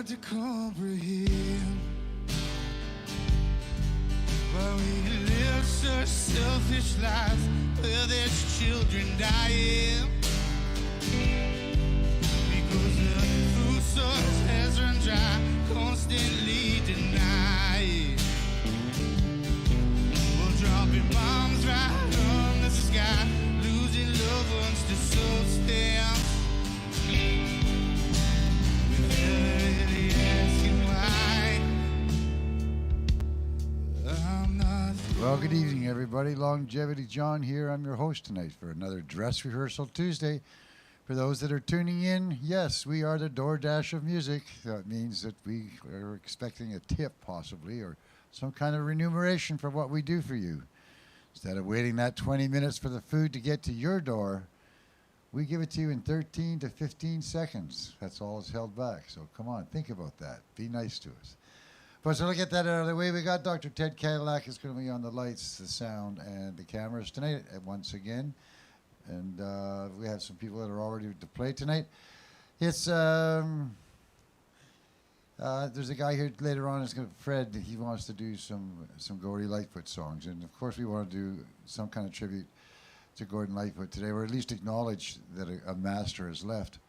hard to comprehend why we live such selfish lives where there's children dying because the food source has run dry, constantly denied. We're dropping bombs right on the sky, losing loved ones to substance. Well, good evening, everybody. Longevity John here. I'm your host tonight for another Dress Rehearsal Tuesday. For those that are tuning in, yes, we are the DoorDash of music. That means that we are expecting a tip, possibly, or some kind of remuneration for what we do for you. Instead of waiting that 20 minutes for the food to get to your door, we give it to you in 13 to 15 seconds. That's all that's held back. So come on, think about that. Be nice to us. But so to get that out of the way, we got Dr. Ted Cadillac is going to be on the lights, the sound, and the cameras tonight once again. And we have some people that are already to play tonight. It's there's a guy here later on. It's Fred. He wants to do some Gordon Lightfoot songs, and of course we want to do some kind of tribute to Gordon Lightfoot today, or at least acknowledge that a master has left.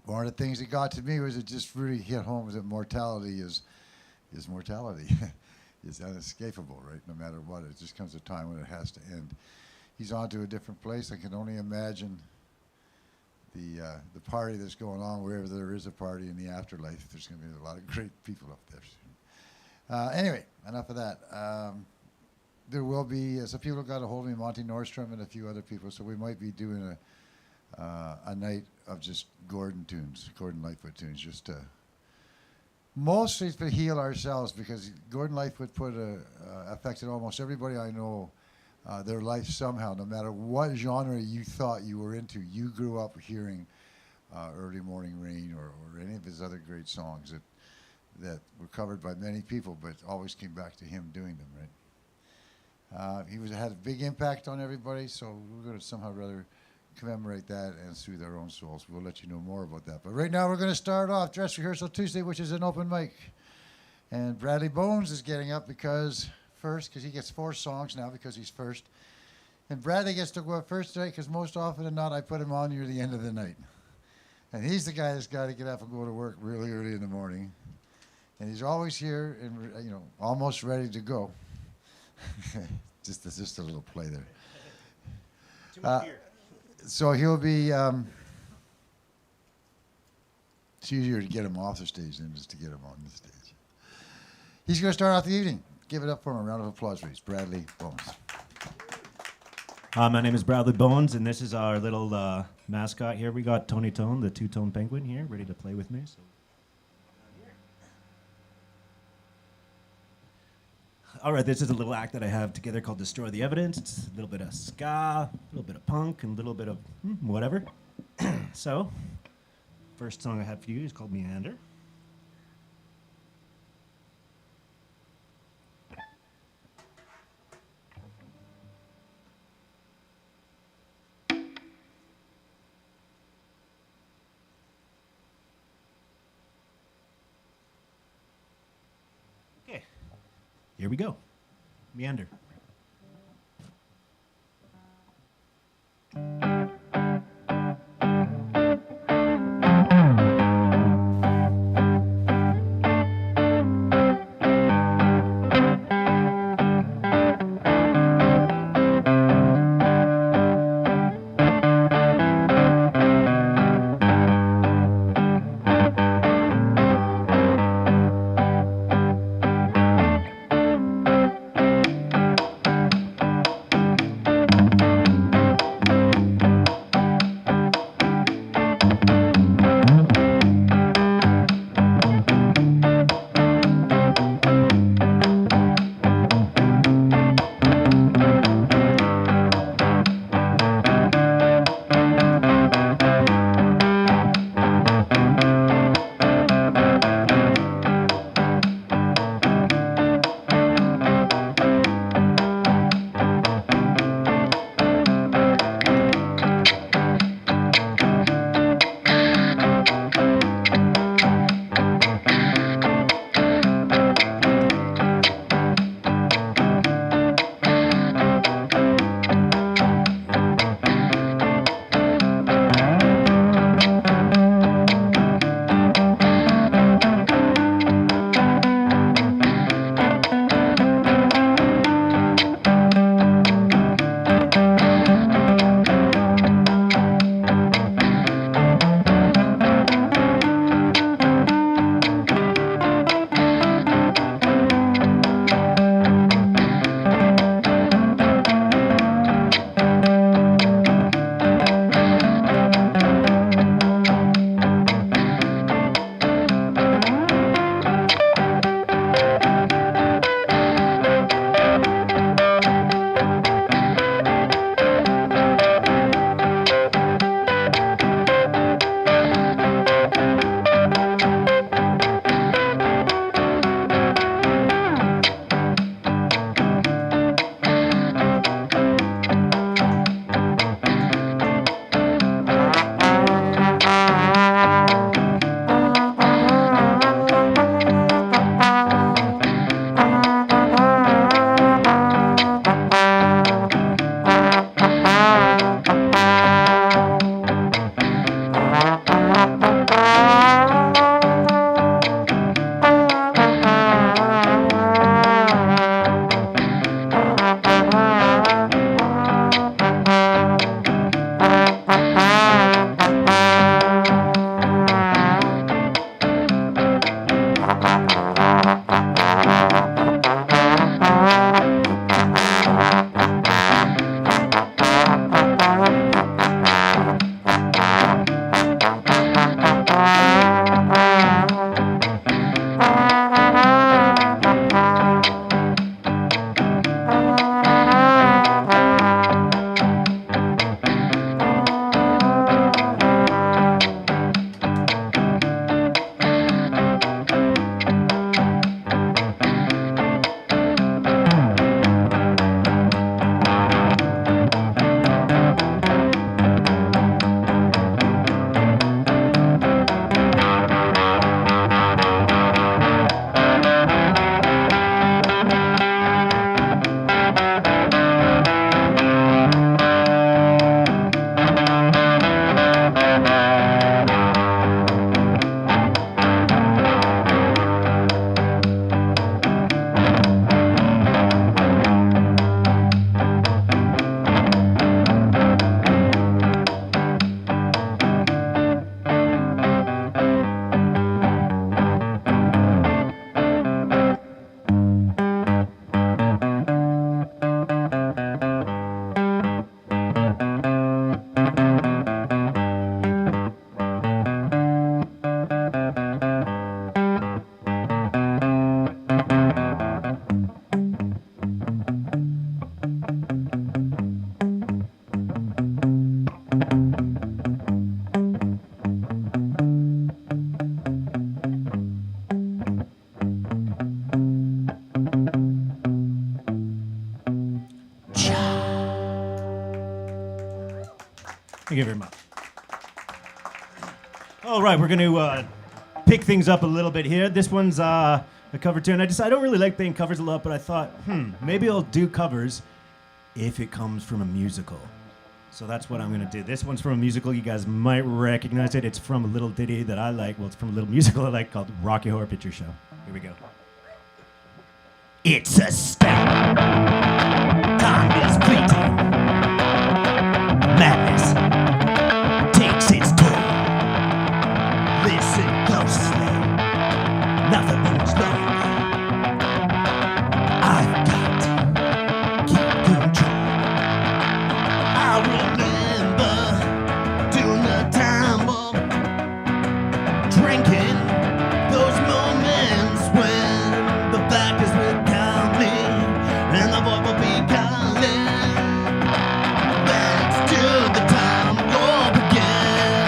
One of the things that got to me was it just really hit home that mortality is mortality. It's unescapable, right? No matter what, it just comes a time when it has to end. He's on to a different place. I can only imagine the party that's going on wherever there is a party in the afterlife. There's going to be a lot of great people up there soon. Anyway, enough of that. There will be some people got a hold of me, Monty Nordstrom and a few other people, so we might be doing a night of just Gordon Lightfoot tunes, just to mostly to heal ourselves, because Gordon Lightfoot affected almost everybody I know, their life somehow, no matter what genre you thought you were into. You grew up hearing Early Morning Rain or any of his other great songs that were covered by many people, but always came back to him doing them, right? He had a big impact on everybody, so we're going to somehow rather commemorate that and soothe our own souls. We'll let you know more about that. But right now we're going to start off Dress Rehearsal Tuesday, which is an open mic. And Bradley Bones is getting up because he gets 4 songs now because he's first. And Bradley gets to go up first tonight because most often than not I put him on near the end of the night. And he's the guy that's got to get up and go to work really early in the morning. And he's always here and almost ready to go. just a little play there. Too much beer. So he'll be, it's easier to get him off the stage than just to get him on the stage. He's going to start off the evening. Give it up for him. A round of applause, please. Bradley Bones. My name is Bradley Bones, and this is our little mascot here. We got Tony Tone, the two-tone penguin here, ready to play with me. So. All right, this is a little act that I have together called Destroy the Evidence. It's a little bit of ska, a little bit of punk, and a little bit of whatever. So, first song I have for you is called Meander. Okay. Here we go. Meander. Thank you very much. All right, we're going to pick things up a little bit here. This one's a cover tune. I don't really like playing covers a lot, but I thought, maybe I'll do covers if it comes from a musical. So that's what I'm going to do. This one's from a musical. You guys might recognize it. It's from a little ditty that I like. Well, it's from a little musical I like called Rocky Horror Picture Show. Here we go. It's a step. Time is fleeting. Madness takes its toll. Listen closely. Nothing moves slowly. I've got to keep control. I remember doing the time bomb, drinking those moments when the back is without me and the boy will be calling. Let's do the time warp again.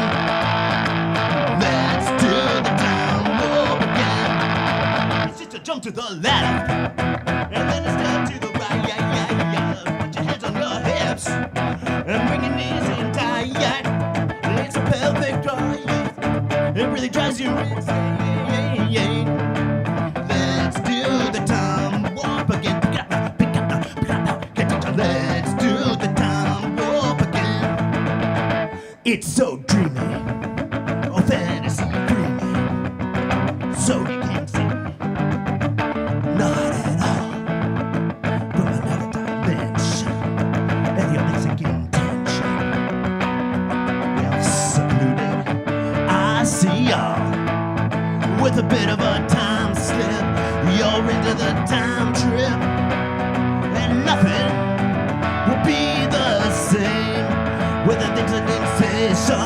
Let's do the time warp again. It's just a jump to the left and then a step to the right. Put your hands on your hips and bring your knees in tight. It's a pelvic drive. It really drives you insane. Let's do the time warp again. Let's do the time warp again. It's so dreamy, oh fantasy dreamy. So you can't see, not at all, from another dimension. And you're missing intention. You're secluded, I see y'all. With a bit of a time slip, you're into the time trip. And nothing will be the same with the things an sensation.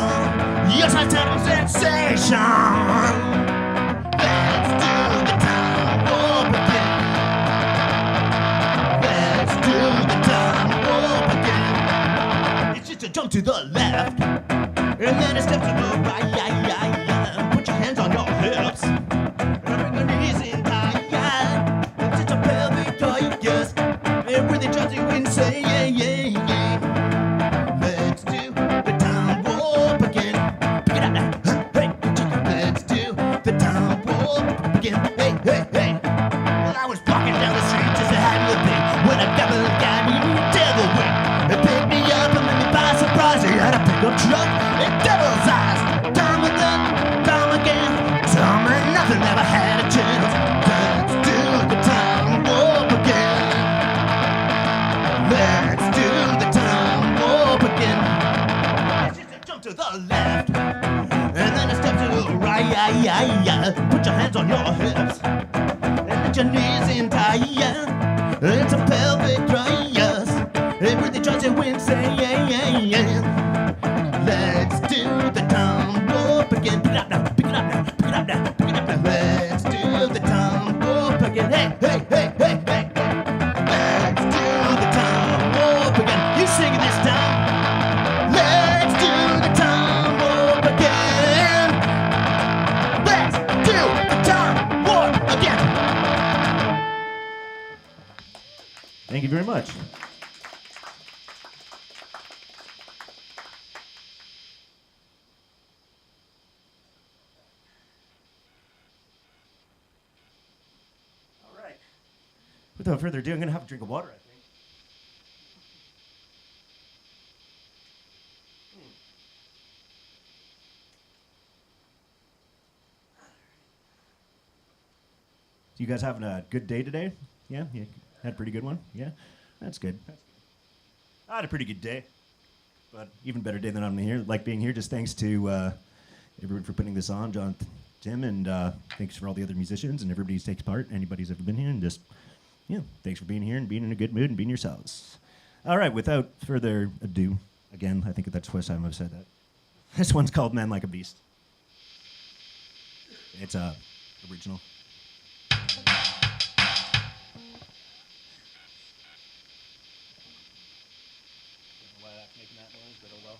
Yes, I tell them sensation. Let's do the time warp again. Let's do the time warp again. It's just a jump to the left and then a step to the right. Put your hands on your hips and bring your knees in tight. It's just a pelvic drive, yes. It really drives you insane. Let's do the time warp again. Pick it up now. Hey, let's do the time warp again. Hey. Well, I was walking down the street just a had a thing when a devil got me in the devil wing. It picked me up and made me by surprise. He had a pickup truck and devil's eyes. Time again, time again. Time and nothing ever had a chance. Let's do the time warp again. Let's do the time warp again. It's just a jump to the left and then a step to the right. Put your hands on your hips and let your knees in tight. It's a pelvic drive, yes. It really drives you insane. Let's do the time warp again. Pick it up now, pick it up now, pick it up now, pick it up now. Let's do the time warp again. Hey. Let's do the time warp again. You sing it this time. Let's do the time warp again. Let's do the time warp again. Thank you very much. All right. Without further ado, I'm going to have a drink of water, I think. You guys having a good day today? Yeah? You had a pretty good one? Yeah? That's good. I had a pretty good day, but even better day than I'm here. Like being here, just thanks to everyone for putting this on, John, Tim, and thanks for all the other musicians and everybody who takes part, anybody who's ever been here, and just, thanks for being here and being in a good mood and being yourselves. All right, without further ado, again, I think that's the first time I've said that. This one's called Man Like a Beast. It's original. Why that's making that noise, but oh well.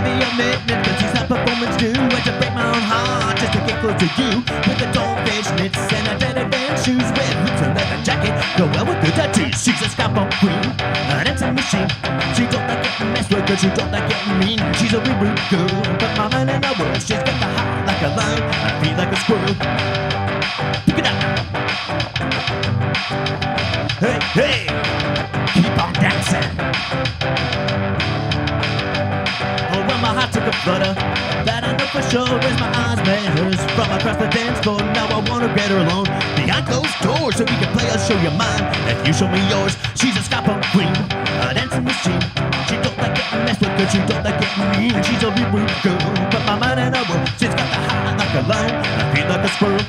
to you. With the goldfish mitts and a daddy band shoes. With hoops and leather jacket, go well with the tattoos. She's a scalpel queen, an dancing machine. She don't like getting messed with, 'cause she don't like getting mean. She's a rude girl, but my mind in her world. She's got the heart like a lion, I feel like a squirrel. Pick it up. Hey, hey, keep on dancing. Oh, well, my heart took a flutter. That I know for sure as my eyes met hers from across the dance floor. Now I wanna get her alone behind closed doors so we can play. I'll show you mine if you show me yours. She's a scalpel queen, a dancing machine. She don't like getting messed with, 'cause she don't like getting mean. She's a rude girl, but my mind in her world. She's got the heart like a lion, I feel like a squirrel.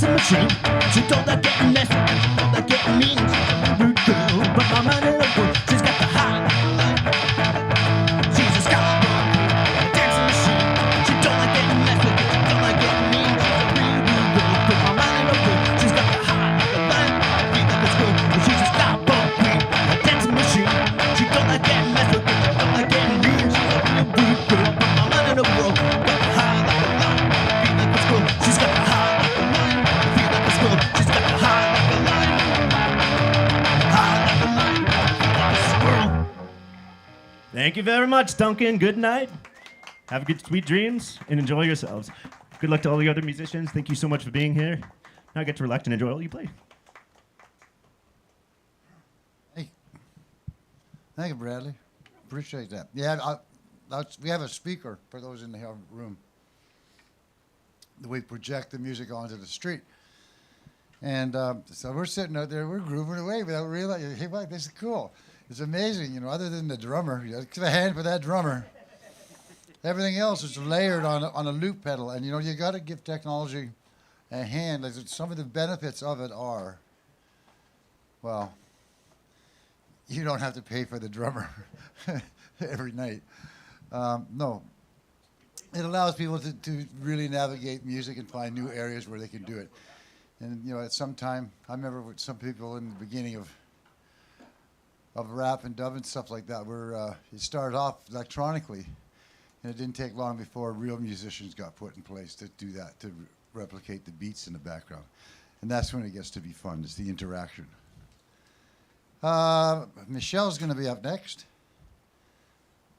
Machine. She don't like getting messy, she don't like getting mean. She's a rude girl, but my mind in her world. She's got the heart. She's a scalpel, a dancing machine. She don't like getting messy, she don't like getting mean. She's a rude girl, but my mind in her world. She's got the heart like a lion, I feel like a squirrel. She's a scalpel queen, a dancing machine. She don't like getting messy, she don't like getting mean. She's a rude girl, but my mind in her world. Got the heart like a lion, I feel like a squirrel. She's got the heart like a lion. She's got the heart like a lion, heart like a lion, like a squirrel. Thank you very much, Duncan. Good night. Have good, sweet dreams, and enjoy yourselves. Good luck to all the other musicians. Thank you so much for being here. Now get to relax and enjoy all you play. Hey, thank you, Bradley. Appreciate that. Yeah, we have a speaker for those in the room. We project the music onto the street. And so we're sitting out there, we're grooving away without realizing, hey, wow, this is cool. It's amazing, you know, other than the drummer. You give a hand for that drummer. Everything else is layered on a loop pedal. And, you know, you got to give technology a hand. Like, some of the benefits of it are, well, you don't have to pay for the drummer every night. No. It allows people to really navigate music and find new areas where they can do it. And, you know, at some time, I remember with some people in the beginning of rap and dub and stuff like that, where it started off electronically, and it didn't take long before real musicians got put in place to do that, to replicate the beats in the background. And that's when it gets to be fun, it's the interaction. Michelle's going to be up next.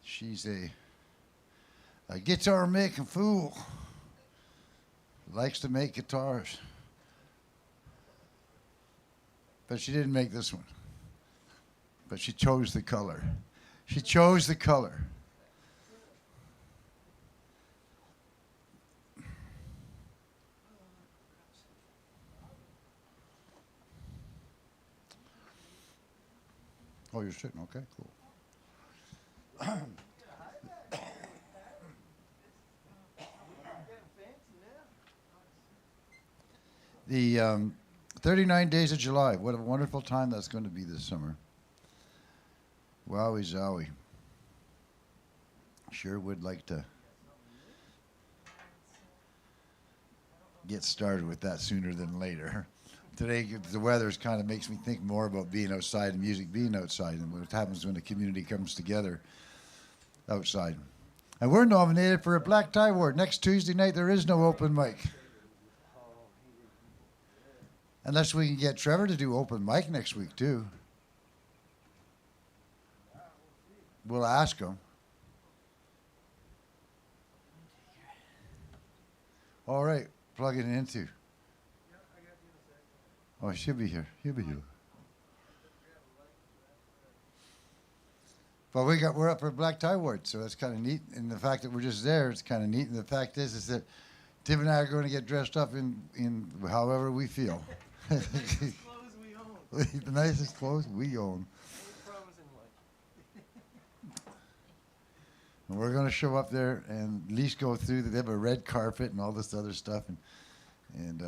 She's a guitar-making fool. Likes to make guitars. But she didn't make this one. But she chose the color. She chose the color. Oh, you're sitting. Okay, cool. The 39 Days of July. What a wonderful time that's going to be this summer. Wowie zowie. Sure would like to get started with that sooner than later. Today, the weather kind of makes me think more about being outside and music being outside and what happens when the community comes together outside. And we're nominated for a Black Tie Award. Next Tuesday night, there is no open mic. Unless we can get Trevor to do open mic next week, too. We'll ask him. All right, plug it into. Oh, she'll be here. He'll be here. But we're up for a Black Tie Award, so that's kind of neat. And the fact that we're just there, it's kind of neat. And the fact is that Tim and I are going to get dressed up in however we feel. Clothes we own. The nicest clothes we own. And we're going to show up there and at least go through. They have a red carpet and all this other stuff, and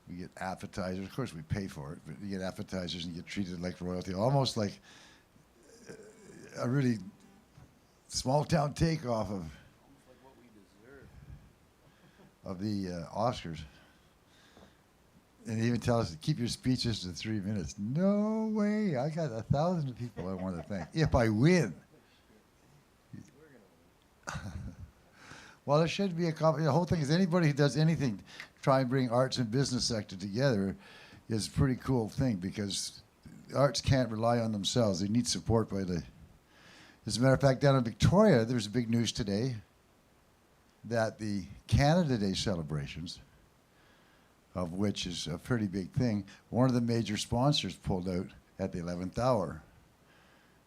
we get appetizers. Of course, we pay for it, but you get appetizers and you get treated like royalty, almost like a really small town takeoff of the Oscars. And they even tell us to keep your speeches to 3 minutes. No way! I got 1,000 people I want to thank if I win. Well, there should be the whole thing is anybody who does anything try and bring arts and business sector together is a pretty cool thing, because the arts can't rely on themselves. They need support by the... As a matter of fact, down in Victoria, there's big news today that the Canada Day celebrations, of which is a pretty big thing, one of the major sponsors pulled out at the 11th hour.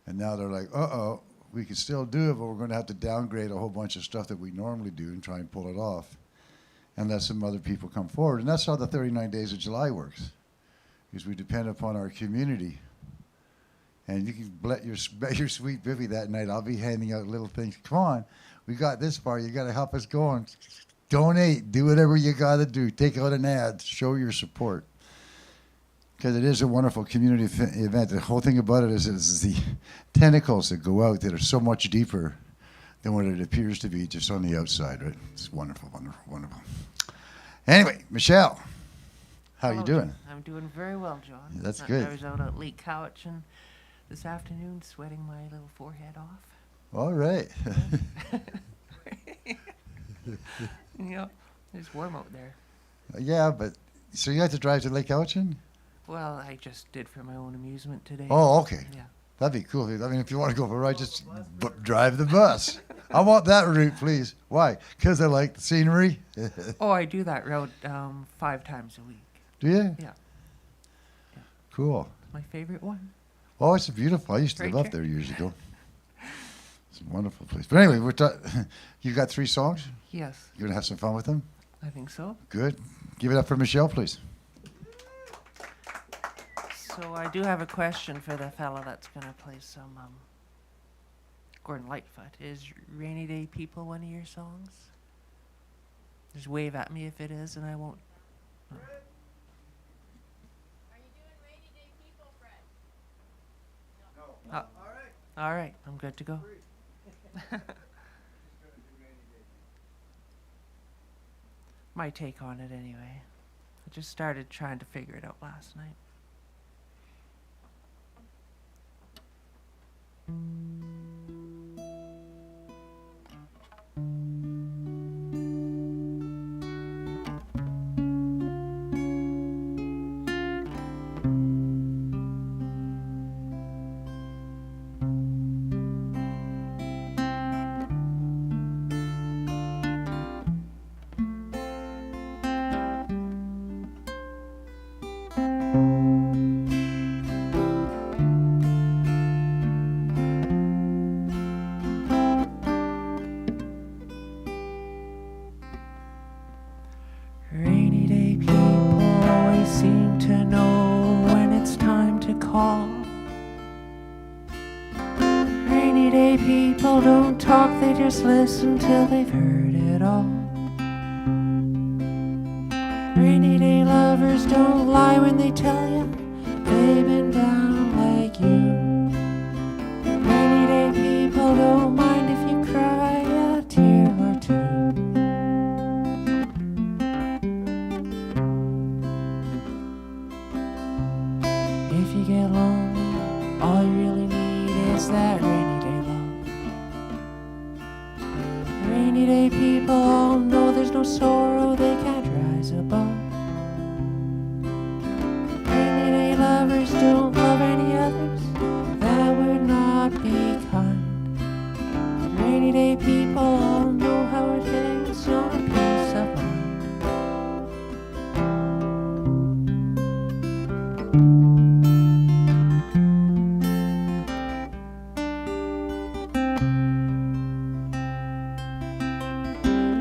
And now they're like, uh-oh, we can still do it, but we're going to have to downgrade a whole bunch of stuff that we normally do and try and pull it off, unless some other people come forward. And that's how the 39 Days of July works, because we depend upon our community. And you can bet your sweet Biffy that night, I'll be handing out little things. Come on, we got this far. You got to help us go on. Donate. Do whatever you got to do. Take out an ad. Show your support. Because it is a wonderful community event. The whole thing about it is the tentacles that go out that are so much deeper than what it appears to be just on the outside, right? It's wonderful, wonderful, wonderful. Anyway, Michelle, how are you doing? I'm doing very well, John. That's good. I was out at Lake Cowichan this afternoon sweating my little forehead off. All right. Yeah, it's warm out there. Yeah, but so you had to drive to Lake Cowichan? Well, I just did for my own amusement today. Oh, okay. Yeah. That'd be cool. I mean, if you want to go for a ride, just drive the bus. I want that route, please. Why? Because I like the scenery. Oh, I do that route 5 times a week. Do you? Yeah. Cool. My favorite one. Oh, it's beautiful. I used to Right live up here. there years ago. It's a wonderful place. But anyway, you got 3 songs? Yes, You're going to have some fun with them? I think so. Good. Give it up for Michelle, please. So I do have a question for the fella that's gonna play some Gordon Lightfoot. Is Rainy Day People one of your songs? Just wave at me if it is, and I won't. Are you doing Rainy Day People, Fred? All right, I'm good to go. My take on it anyway. I just started trying to figure it out last night. Rainy day people always seem to know when it's time to call. Rainy day people don't talk, they just listen till they've heard it all. Rainy day lovers don't lie when they tell you they've been down like you. Rainy day people don't mind if you cry a tear or two. If you get lonely, all you really need is that rainy day love. Rainy day people all know there's no sorrow they can't rise above. Rainy day lovers don't love any others, that would not be kind. Rainy day people all know how it hangs on a piece of mind.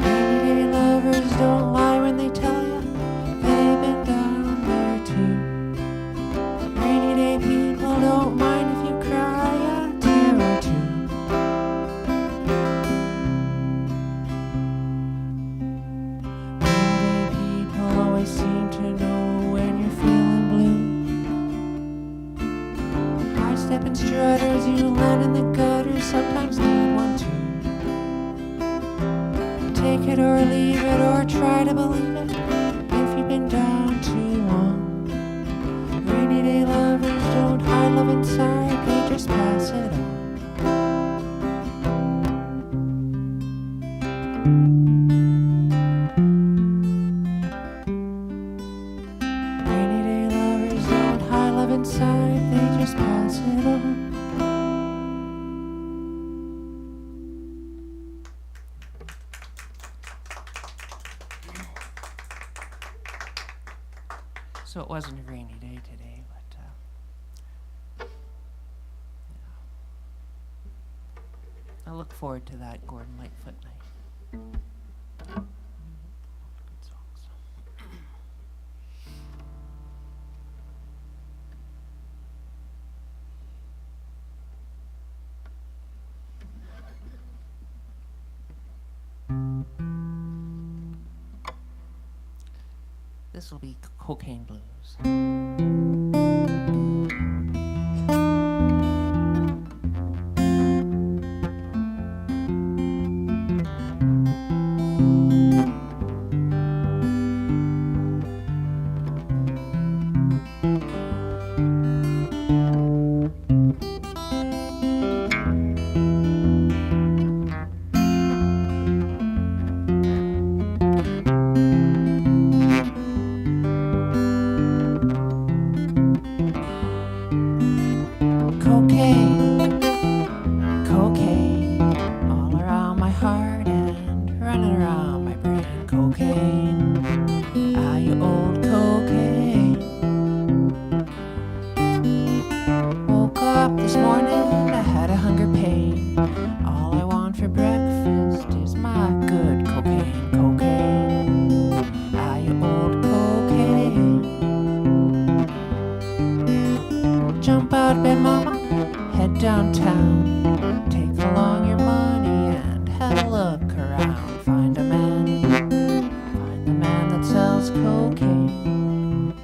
Rainy day lovers don't lie when they tell you they've been down there too. Rainy day people don't mind if you cry a tear or two. Rainy day people always seem to know when you're feeling blue. High-stepping strutters you land in the gutter sometimes need one too. Take it or leave it or try to believe it if you've been down too long. Rainy day lovers don't hide love inside, they just pass it on. Rainy day lovers don't hide love inside, they just pass it on. So it wasn't a rainy day today, but I look forward to that Gordon Lightfoot night. Good songs. This will be Cocaine Blues. Jump out of bed, mama, head downtown. Take along your money and have a look around. Find a man that sells cocaine.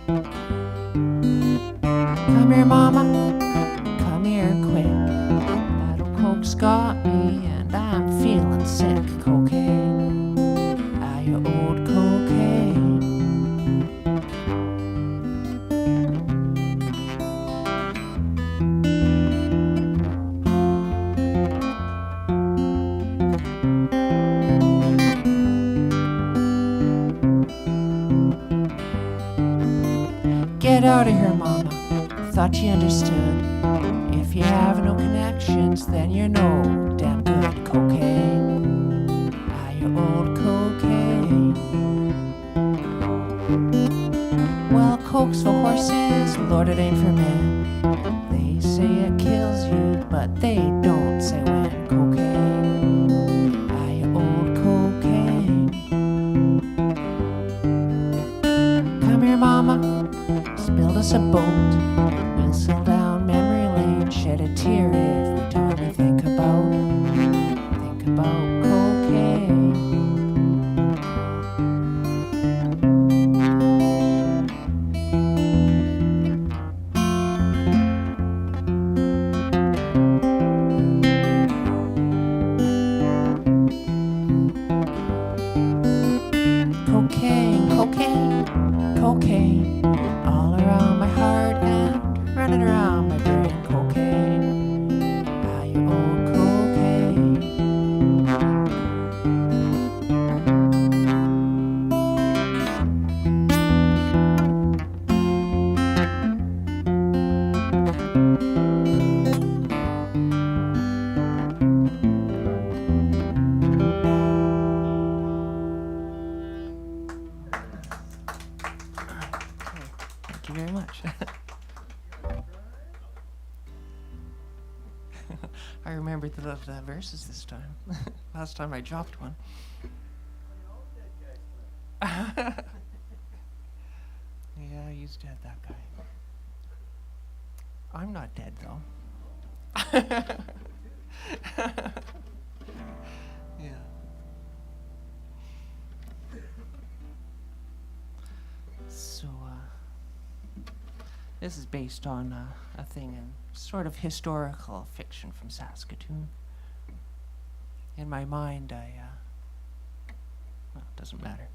Come here, mama, come here quick. That old coke's got me and I'm feeling sick. Cocaine, ah, you old cocaine. Get out of here, mama. Thought you understood. If you have no connections, then you're no damn good. Cocaine, ah, you old cocaine. Well, coke's for horses, Lord, it ain't for men. They say it kills you, but they don't say when. Cocaine, ah, you old cocaine. Come here, mama, build us a boat. We'll sail down memory lane, shed a tear every time we think about cocaine. Cocaine, cocaine, cocaine, all around my heart and running around my brain. Cocaine, ah, you old cocaine. Thank you very much. I remembered the verses this time. Last time I dropped one. Yeah, he's dead, that guy. I'm not dead, though. Yeah. So, this is based on a thing in sort of historical fiction from Saskatoon. In my mind, well, it doesn't matter.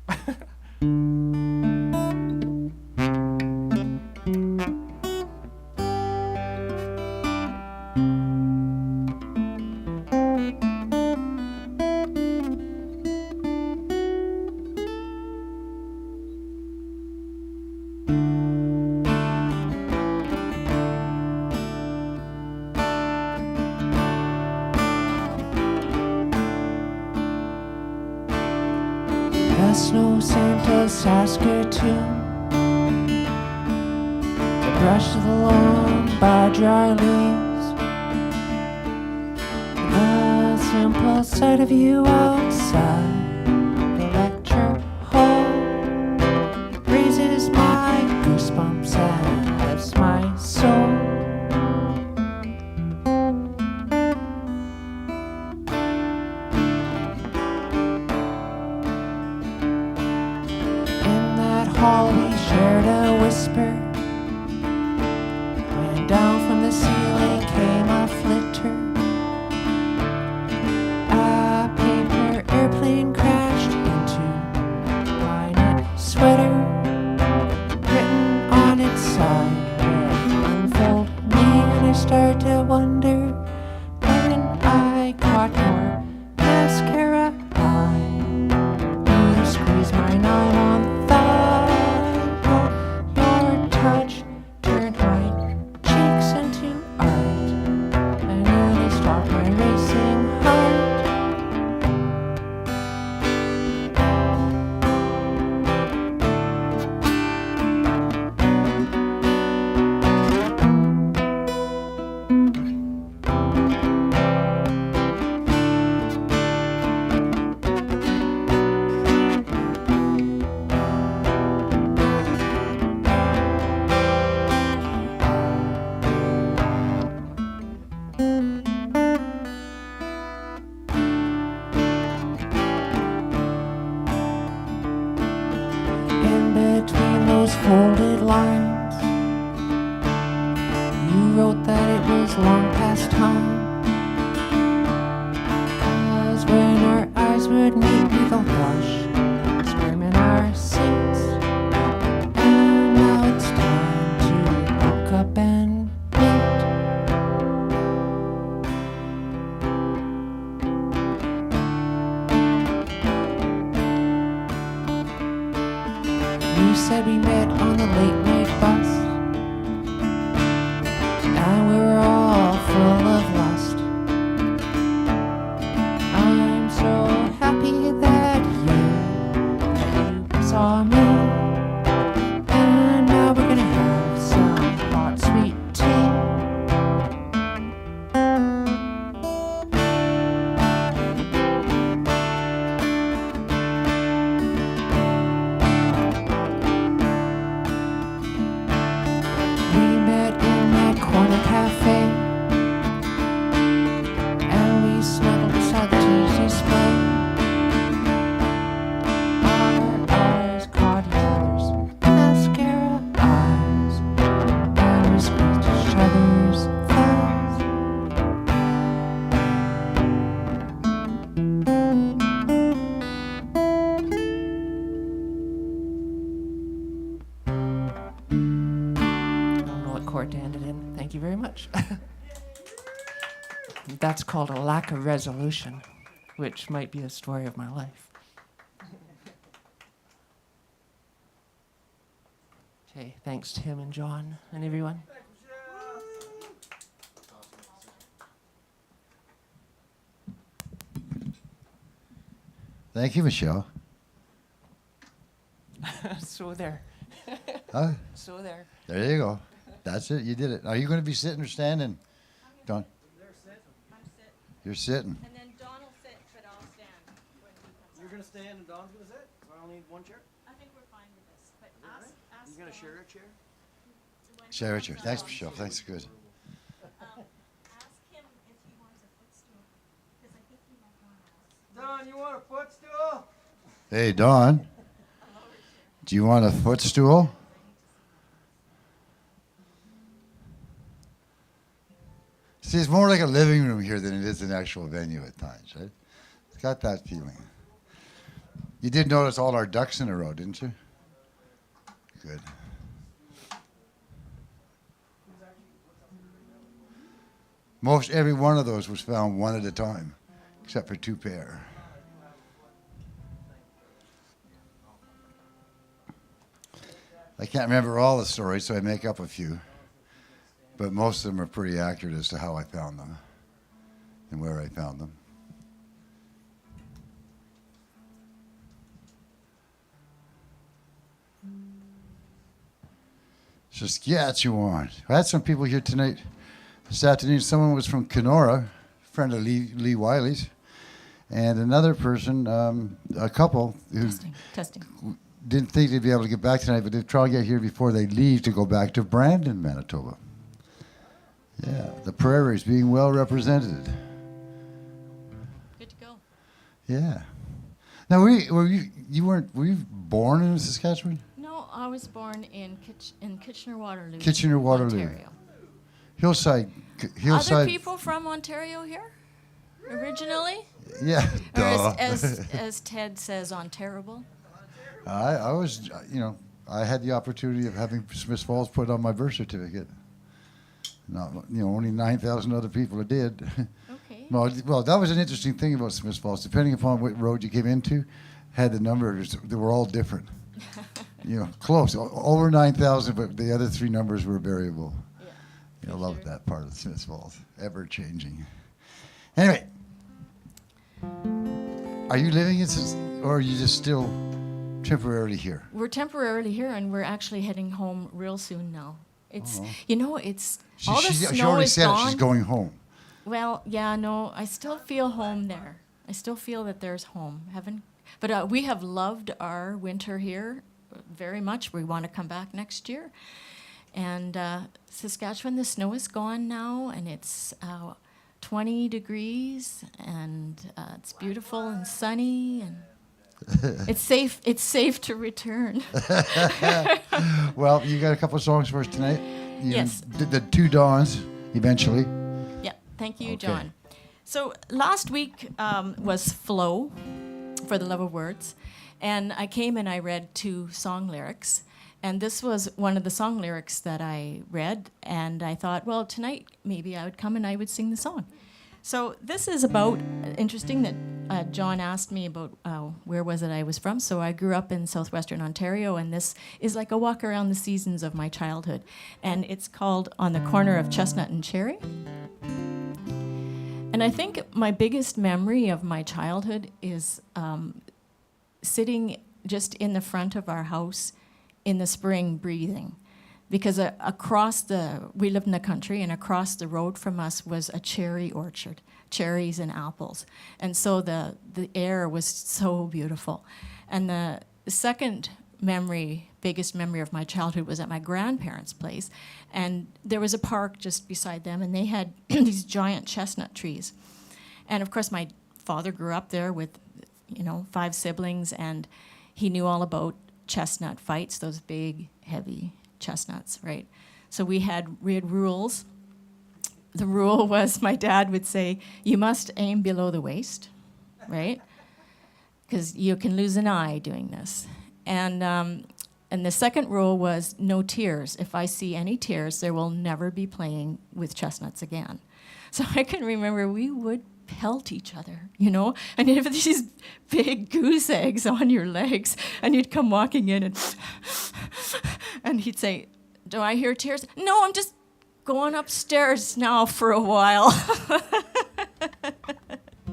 The snow Santa Saskatoon, the brush of the lawn by dry leaves, the simple sight of you outside the lecture hall raises my goosebumps and lifts my soul. Hall we shared a whisper, when down from the ceiling came a flitter. A paper airplane crashed into my knit sweater, written on its side, read unfold me, and I start to wonder when I caught your mascara eye. You squeeze my nylon thigh. Touch turned my cheeks into art. I nearly stopped my racing heart. chord to end it in. Thank you very much. That's called a lack of resolution, which might be the story of my life. Okay, thanks Tim and John and everyone. Thank you, Michelle. So there. Huh? So there. There you go. That's it. You did it. Are you going to be sitting or standing? Don? I'm sitting. You're sitting. And then Don will sit, but I'll stand when he comes You're up. gonna stand and Don's gonna sit? So I only need one chair? I think we're fine with this, but ask You gonna Don share a chair? when he Share it. comes Thanks, up. Michelle. Thanks. Good. Ask him if he wants a footstool, because I think he might want to. Don, you want a footstool? Hey, Don. Do you want a footstool? See, it's more like a living room here than it is an actual venue at times, right? It's got that feeling. You did notice all our ducks in a row, didn't you? Good. Most every one of those was found one at a time, except for 2 pair. I can't remember all the stories, so I make up a few. But most of them are pretty accurate as to how I found them and where I found them. Saskatchewan. I had some people here tonight, this afternoon. Someone was from Kenora, friend of Lee Wiley's, and another person, a couple who Testing. didn't think they'd be able to get back tonight, but they'd try to get here before they leave to go back to Brandon, Manitoba. Yeah, the prairies being well represented. Good to go. Yeah. Now, were you born in Saskatchewan? No, I was born in Kitchener-Waterloo. Kitchener-Waterloo. Ontario. Hillside. Other people from Ontario here? Originally? Yeah. Or Duh. as Ted says, Ontario. I was, I had the opportunity of having Smith Falls put on my birth certificate. Not, only 9,000 other people did. Okay. Well, that was an interesting thing about Smith Falls. Depending upon what road you came into, had the numbers. They were all different. Close, over 9,000, but the other 3 numbers were variable. Yeah. I love that part of Smith Falls, ever changing. Anyway, are you living in, or are you just still temporarily here? We're temporarily here, and we're actually heading home real soon now. It's, it's all the She snow already is said gone. she's going home. Well, yeah, no, I still feel home there. I still feel that there's home. But we have loved our winter here very much. We want to come back next year. And Saskatchewan, the snow is gone now, and it's 20 degrees, and it's beautiful and sunny, and it's safe. It's safe to return. Well, you got a couple of songs for us tonight. Yes. The 2 Dawns, eventually. Yeah, thank you, Okay. John. So last week was Flow, For the Love of Words, and I came and I read 2 song lyrics, and this was one of the song lyrics that I read, and I thought, well, tonight maybe I would come and I would sing the song. So this is about, interesting that John asked me about where was it I was from. So I grew up in southwestern Ontario, and this is like a walk around the seasons of my childhood. And it's called On the Corner of Chestnut and Cherry. And I think my biggest memory of my childhood is sitting just in the front of our house in the spring breathing. Because we lived in the country, and across the road from us was a cherry orchard, cherries and apples. And so the air was so beautiful. And the second biggest memory of my childhood was at my grandparents' place. And there was a park just beside them, and they had these giant chestnut trees. And of course, my father grew up there with, 5 siblings, and he knew all about chestnut fights, those big, heavy chestnuts, right? So we had rules. The rule was my dad would say, you must aim below the waist, right? Because you can lose an eye doing this. And And the second rule was no tears. If I see any tears, there will never be playing with Chestnuts again. So I can remember we would pelt each other, you know, and you'd have these big goose eggs on your legs, and you'd come walking in and he'd say, "Do I hear tears?" "No, I'm just going upstairs now for a while."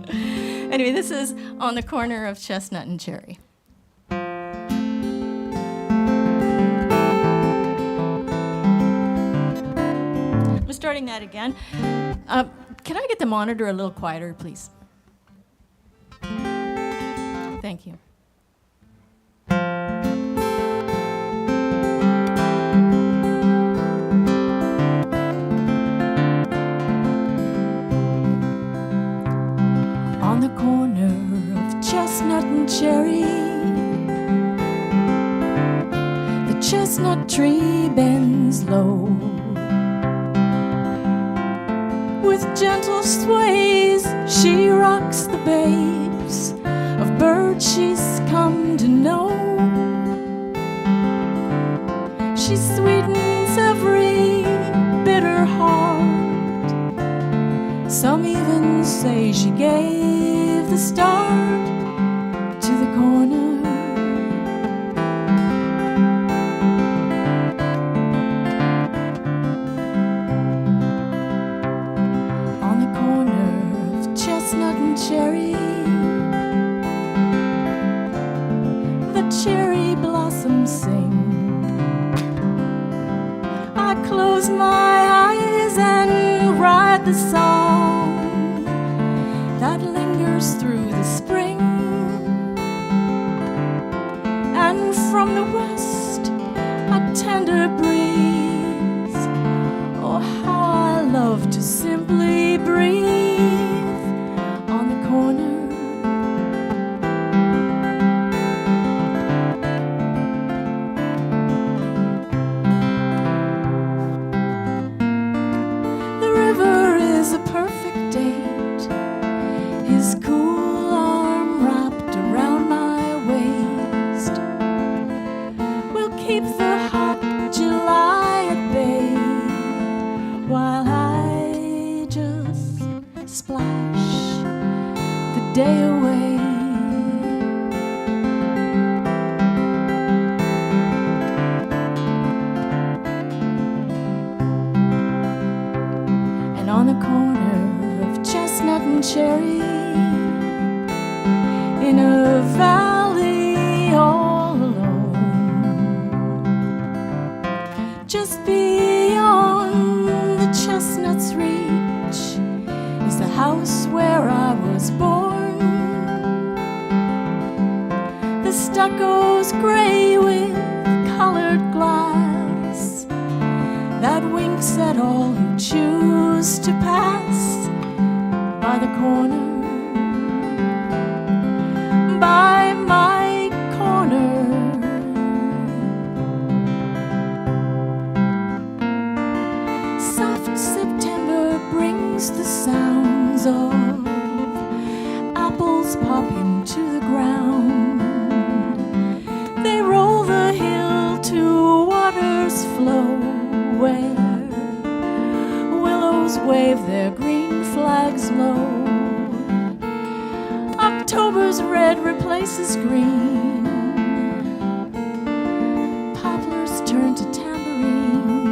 Anyway, this is on the corner of Chestnut and Cherry. I'm starting that again. Can I get the monitor a little quieter, please? Thank you. On the corner of Chestnut and Cherry, the chestnut tree bends low. With gentle sways, she rocks the babes of birds she's come to know. She sweetens every bitter heart. Some even say she gave the start to the corner. On the corner of Chestnut and Cherry, the cherry blossoms sing. I close my eyes and write the song that lingers through the spring. And from the west, a tender breeze. Oh, how I love to simply breathe on the corner. The river is a perfect date, his cool arm wrapped around my waist. We'll keep the hot July at bay while I just splash the day away. And on the corner of Chestnut and Cherry, in a valley all alone, just beyond the chestnut's reach, is the house where I was born. The stucco's gray with colored glass that winks at all who choose to pass by the corner, by my corner. Soft September brings the sounds of apples popping to the ground. They roll the hill to waters flow where willows wave their green flags low. October's red replaces green. Poplars turn to tambourines.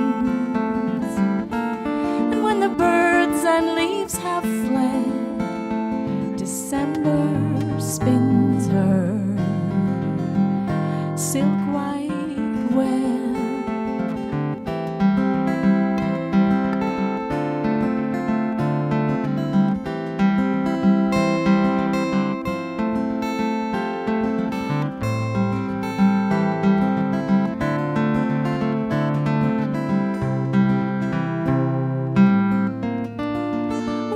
And when the birds and leaves have fled, December spins her silk white web.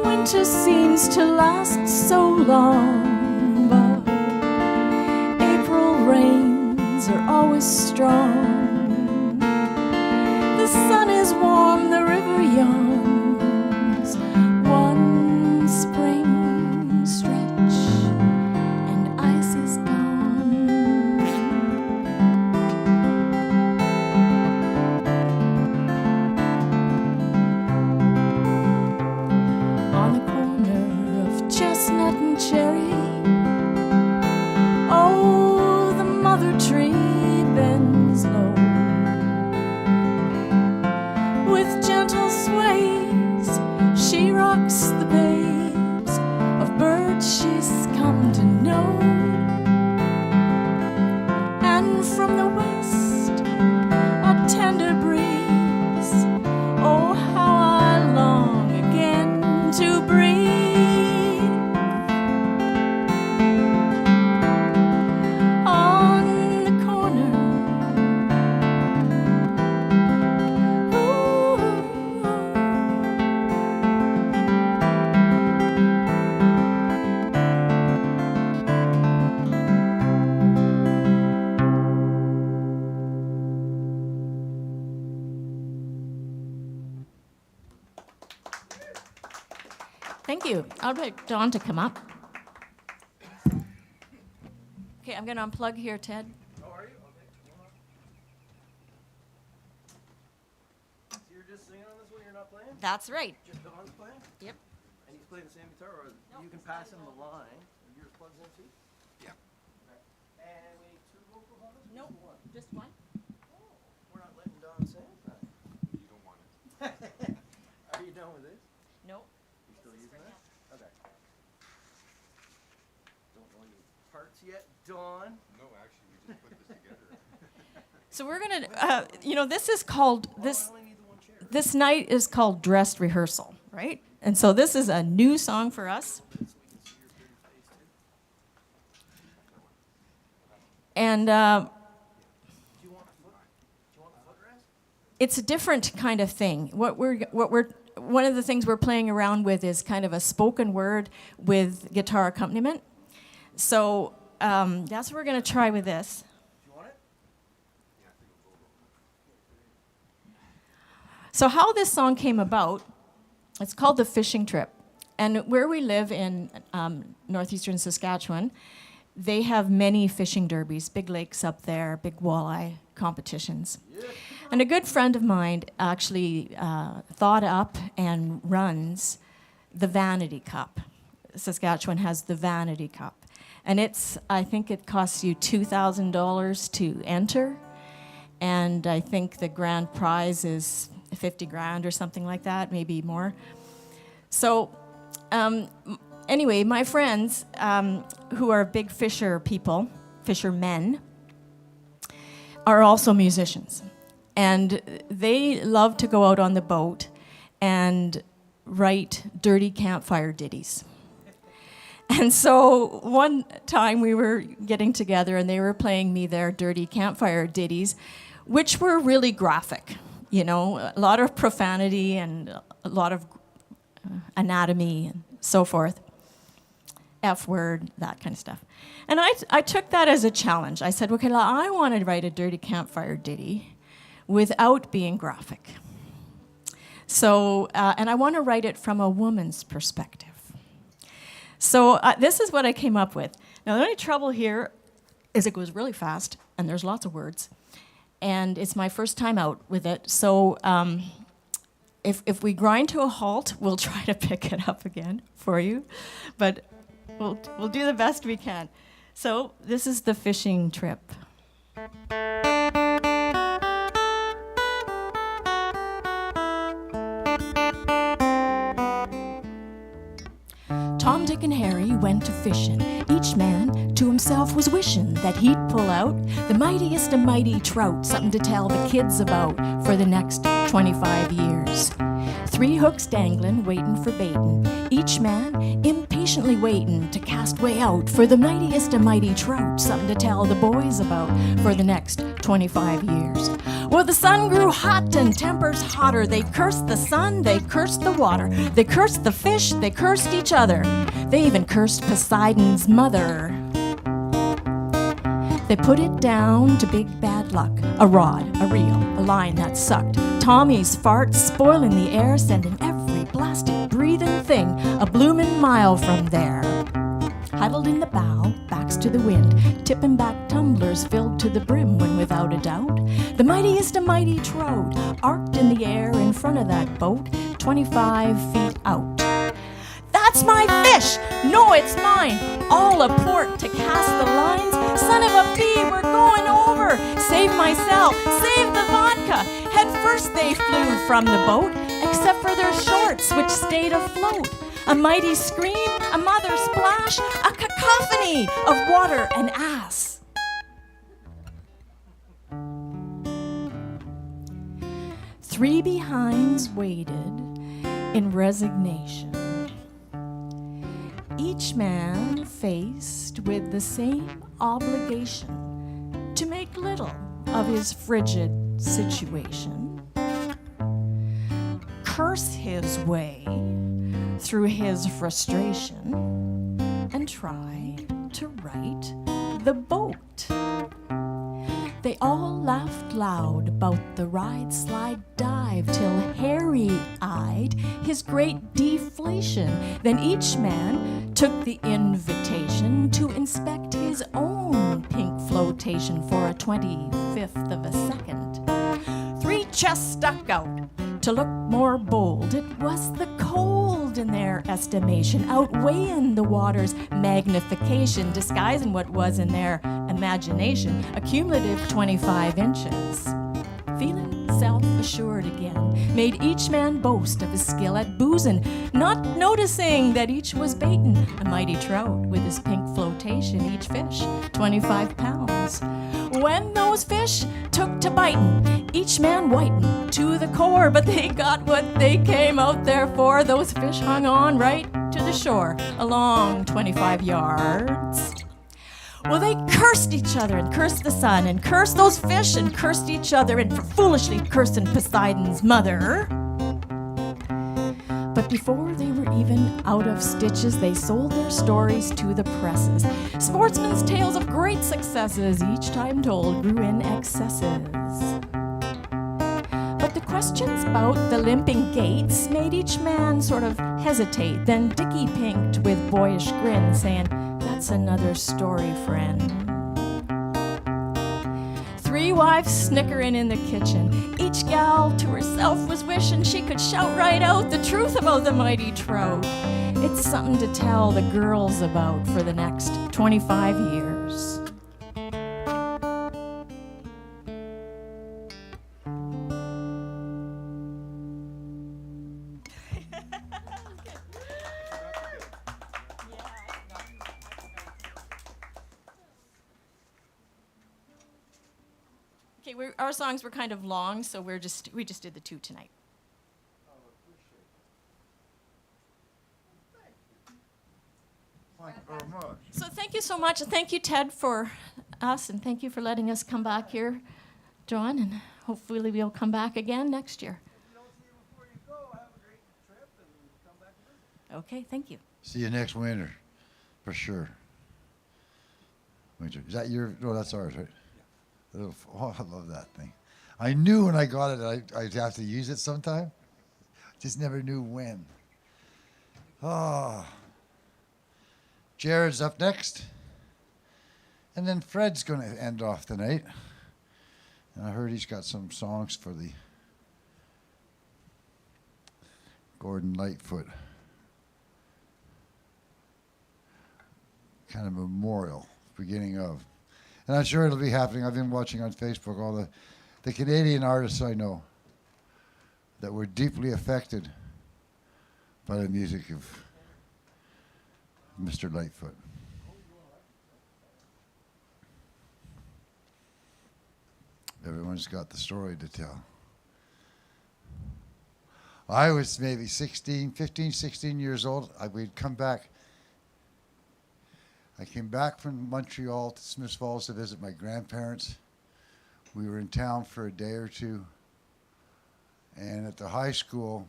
Winter seems to last so long, but April rains are always strong. The sun is warm, the river yawns. One spring stretch and ice is gone. gentle sways, she rocks the babes of birds she's come to know. And from the west, a tender breeze, oh, how I long again to breathe on the corner. Thank you. I'll get Dawn to come up. Okay, I'm going to unplug here, Ted. Oh, are you? Okay. So you're just singing on this one, you're not playing? That's right. Just Don's playing? Yep. And he's playing the same guitar, or you can pass him the line, and yours plugs in too? Yeah. Okay. And we need two vocal harmonies? or Nope, just one? just one. Oh, we're not letting Don sing? You don't want it. Are you done with this? Nope. You still using that? Okay. Don't know your parts yet, Don. No, actually, we just put this together. So we're going to, this is called, I this only need the one chair. this night is called Dress Rehearsal, right? And so this is a new song for us. So we can see your pretty face too. And Do you want the footrest? it's a different kind of thing. One of the things we're playing around with is kind of a spoken word with guitar accompaniment. So that's what we're going to try with this. Do you want it? So how this song came about, it's called The Fishing Trip. And where we live in northeastern Saskatchewan, they have many fishing derbies, big lakes up there, big walleye competitions. And a good friend of mine actually thought up and runs the Vanity Cup. Saskatchewan has the Vanity Cup. And I think it costs you $2,000 to enter. And I think the grand prize is 50 grand or something like that, maybe more. So anyway, my friends who are big fishermen, are also musicians. And they love to go out on the boat and write dirty campfire ditties. And so one time we were getting together and they were playing me their dirty campfire ditties, which were really graphic, a lot of profanity and a lot of anatomy and so forth. F word, that kind of stuff. And I took that as a challenge. I said, okay, I want to write a dirty campfire ditty without being graphic. So, and I want to write it from a woman's perspective. So this is what I came up with. Now, the only trouble here is it goes really fast, and there's lots of words. And it's my first time out with it. So if we grind to a halt, we'll try to pick it up again for you. But we'll do the best we can. So this is The Fishing Trip. Tom, Dick, and Harry went to fishing. Each man to himself was wishing that he'd pull out the mightiest of mighty trout, something to tell the kids about for the next 25 years. 3 hooks dangling, waiting for baiting, each man impatiently waiting to cast way out for the mightiest of mighty trout, something to tell the boys about for the next 25 years. Well, the sun grew hot and tempers hotter. They cursed the sun, they cursed the water, they cursed the fish, they cursed each other. They even cursed Poseidon's mother. They put it down to big bad luck. A rod, a reel, a line that sucked. Tommy's farts spoiling the air, sending every blasted breathing thing a bloomin' mile from there. Huddled in the bow, backs to the wind, tipping back tumblers filled to the brim when without a doubt, the mightiest of mighty trout arced in the air in front of that boat, 25 feet out. That's my fish! No, it's mine! All a port to cast the lines. Son of a bee, we're going over! Save myself! Save the vodka! Head first they flew from the boat. except for their shorts, which stayed afloat. A mighty scream, a mother splash, a cacophony of water and ass. Three behinds waited in resignation, each man faced with the same obligation to make little of his frigid situation, curse his way through his frustration, and try to right the boat. They all laughed loud about the ride, slide, dive, till Harry-eyed his great deflation. Then each man took the invitation to inspect his own pink flotation for a 25th of a second. Three chests stuck out to look more bold. It was the cold in their estimation, outweighing the water's magnification, disguising what was in their imagination, a cumulative 25 inches. Feeling self-assured again, made each man boast of his skill at boozing, not noticing that each was baiting a mighty trout with his pink flotation, each fish 25 pounds. When those fish took to biting, each man whitened to the core, but they got what they came out there for. Those fish hung on right to the shore, a long 25 yards. Well, they cursed each other and cursed the sun and cursed those fish and cursed each other and for foolishly cursing Poseidon's mother. But before they were even out of stitches, they sold their stories to the presses. Sportsmen's tales of great successes, each time told, grew in excesses. But the questions about the limping gaits made each man sort of hesitate. Then Dickie pinked with boyish grin, saying, "That's another story, friend." Three wives snickering in the kitchen. Each gal to herself was wishing she could shout right out the truth about the mighty trout. It's something to tell the girls about for the next 25 years. Okay, our songs were kind of long, so we just did the two tonight. Thank you very much. So thank you so much, and thank you, Ted, for us, and thank you for letting us come back here, John, and hopefully we'll come back again next year. If you don't see you before you go, have a great trip and come back and visit. Okay, thank you. See you next winter, for sure. Winter. Is that your? No, that's ours, right? Yeah. Oh, I love that thing. I knew when I got it I'd have to use it sometime. Just never knew when. Oh. Jared's up next. And then Fred's going to end off the night. And I heard he's got some songs for the Gordon Lightfoot kind of memorial, beginning of. And I'm sure it'll be happening. I've been watching on Facebook all the Canadian artists I know that were deeply affected by the music of Mr. Lightfoot. Everyone's got the story to tell. I was maybe 15, 16 years old. We'd come back. I came back from Montreal to Smiths Falls to visit my grandparents. We were in town for a day or two. And at the high school,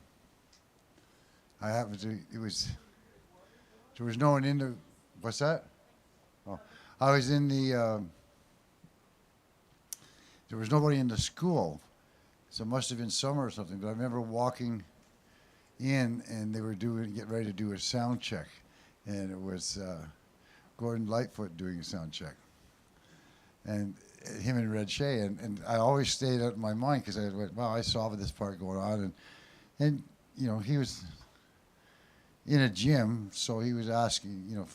there was no one in the, what's that? Oh, I was in the, there was nobody in the school. So it must have been summer or something, but I remember walking in and they were getting ready to do a sound check. And it was Gordon Lightfoot doing a sound check. And him and Red Shea. And I always stayed out in my mind because I went, well, I saw this part going on. And you know, he was in a gym, so he was asking, you know,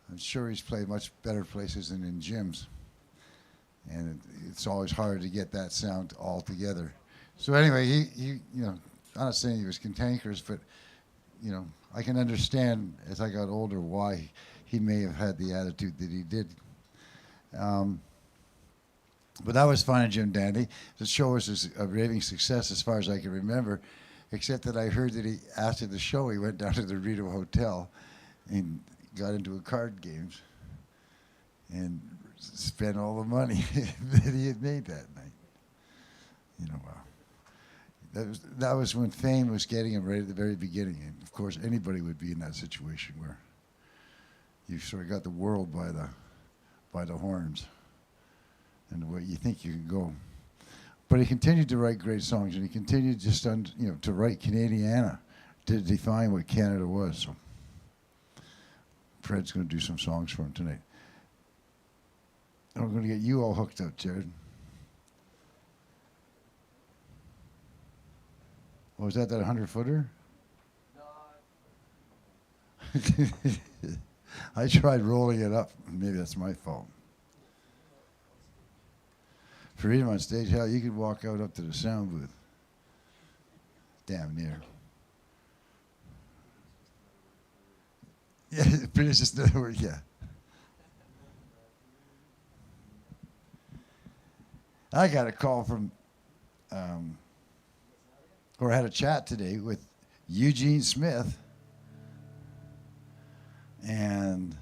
I'm sure he's played much better places than in gyms. And it's always hard to get that sound all together. So anyway, he you know, I'm not saying he was cantankerous, but you know, I can understand as I got older why he may have had the attitude that he did. But that was fine, Jim Dandy. The show was a raving success as far as I can remember, except that I heard that he, after the show, he went down to the Rito Hotel and got into card games and spent all the money that he had made that night. You know, that was when fame was getting him right at the very beginning. And of course, anybody would be in that situation where you sort of got the world by the horns and where you think you can go. But he continued to write great songs, and he continued just to write Canadiana, to define what Canada was. So Fred's going to do some songs for him tonight. And we're going to get you all hooked up, Jared. Oh, is that 100-footer? No. I tried rolling it up. Maybe that's my fault. Freedom on stage, hell, you could walk out up to the sound booth. Damn near. Yeah, pretty much just another word, yeah. I got a call from, or I had a chat today with Eugene Smith, and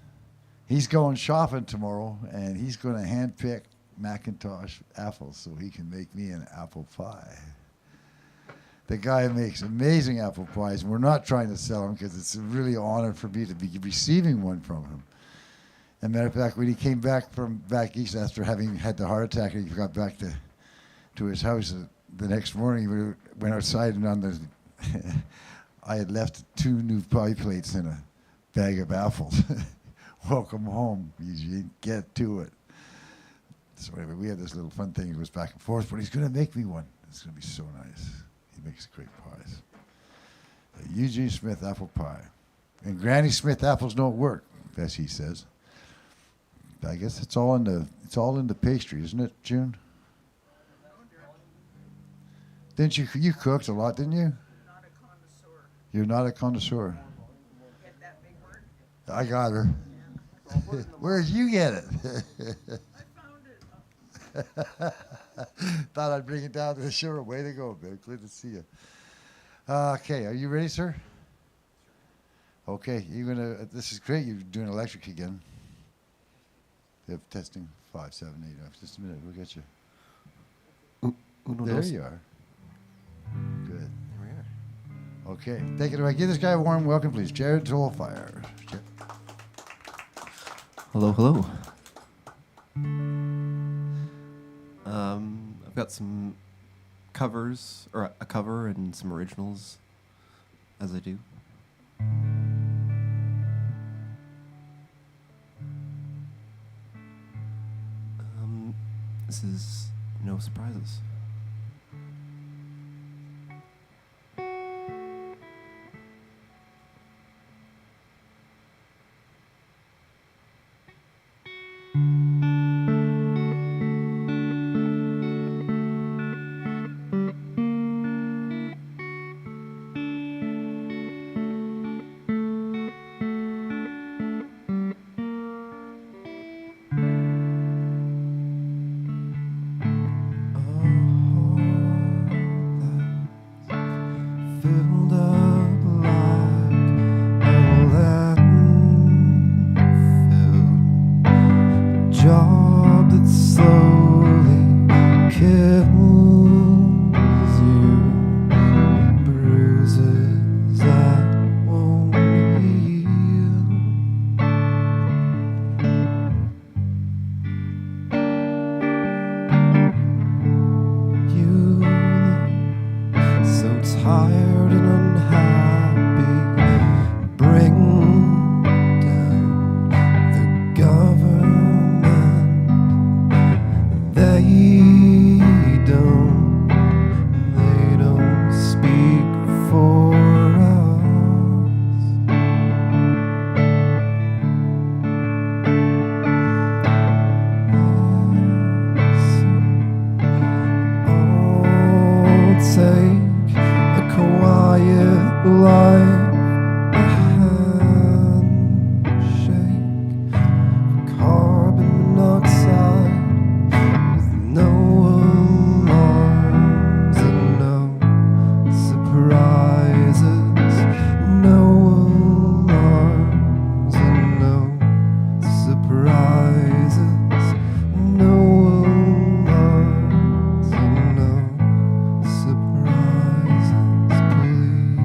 he's going shopping tomorrow, and he's going to handpick Macintosh apples so he can make me an apple pie. The guy makes amazing apple pies, and we're not trying to sell them because it's a really honor for me to be receiving one from him. As a matter of fact, when he came back from back east after having had the heart attack, and he got back to his house the next morning, we went outside, and on the I had left 2 new pie plates and a bag of apples. Welcome home, Eugene. Get to it. So anyway, we had this little fun thing. It goes back and forth, but he's going to make me one. It's going to be so nice. He makes great pies. Eugene Smith apple pie. And Granny Smith apples don't work, as he says. I guess it's all in the pastry, isn't it, June? Didn't you cooked a lot, didn't you? Not a connoisseur. You're not a connoisseur. Get that big word? I got her. Where'd you get it? I found it. Thought I'd bring it down to the shore. Way to go, Bill. Good to see you. Okay, are you ready, sir? Okay, you're gonna. This is great. You're doing electric again. They have testing 5, 7, 8. Just a minute. We'll get you. There you are. Good. There we are. Okay, take it away. Give this guy a warm welcome, please. Jared Tollfire. Hello, hello. I've got some covers, or a cover and some originals, as I do. This is No Surprises. Filled up like a landfill, job that slowly kills you, bruises that won't heal. You look so tired and unhappy. Bring down the government. They don't speak for us. I'll take a coin quiet life, a handshake, carbon monoxide, with no alarms and no surprises, no alarms and no surprises, no alarms and no surprises, please.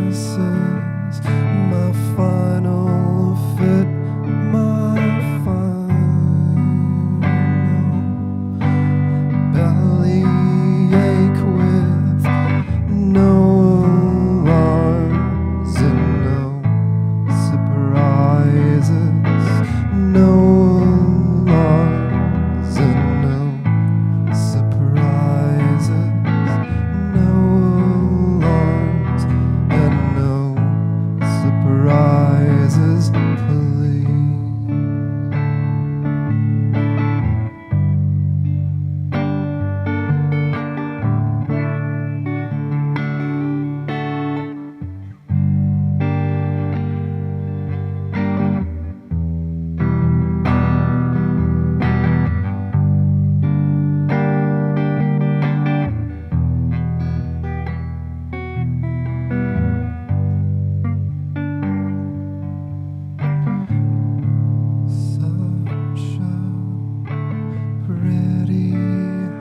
This is my final fit, my final bellyache with no alarms and no surprises, no alarms and no surprises, no alarms and no surprises, please. Such a pretty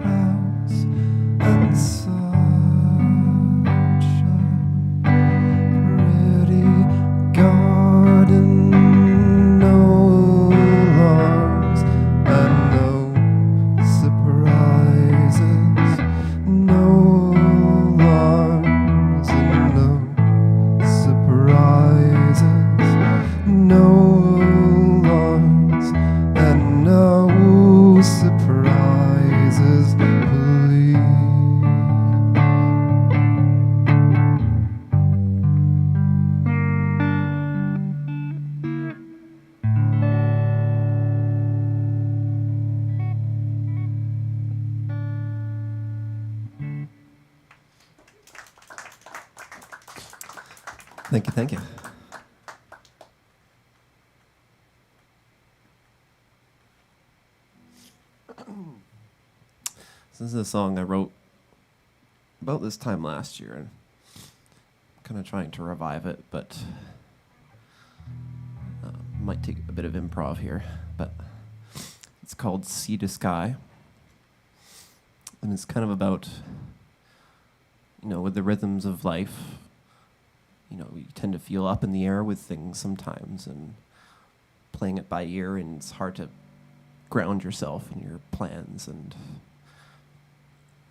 house and such a pretty garden. No alarms and no surprises, no alarms and no surprises, no alarms and no surprises, please. Thank you, thank you. This is a song I wrote about this time last year, and kind of trying to revive it, but might take a bit of improv here. But it's called Sea to Sky, and it's kind of about, with the rhythms of life, you tend to feel up in the air with things sometimes, and playing it by ear, and it's hard to ground yourself in your plans, and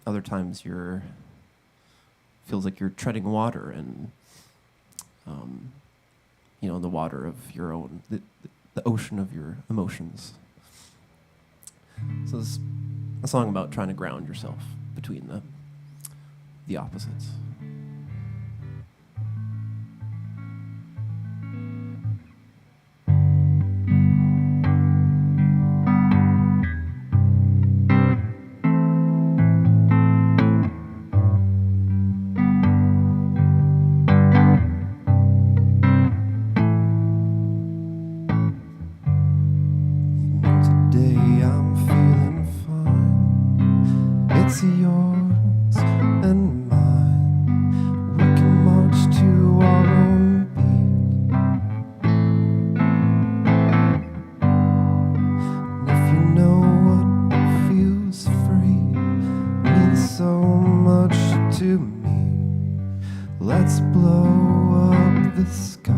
other times feels like you're treading water, and the water of your own, the ocean of your emotions. So it's a song about trying to ground yourself between the opposites. Today I'm feeling fine. It's yours and mine. We can march to our own beat. And if you know what feels free, means so much to me, let's blow up the sky.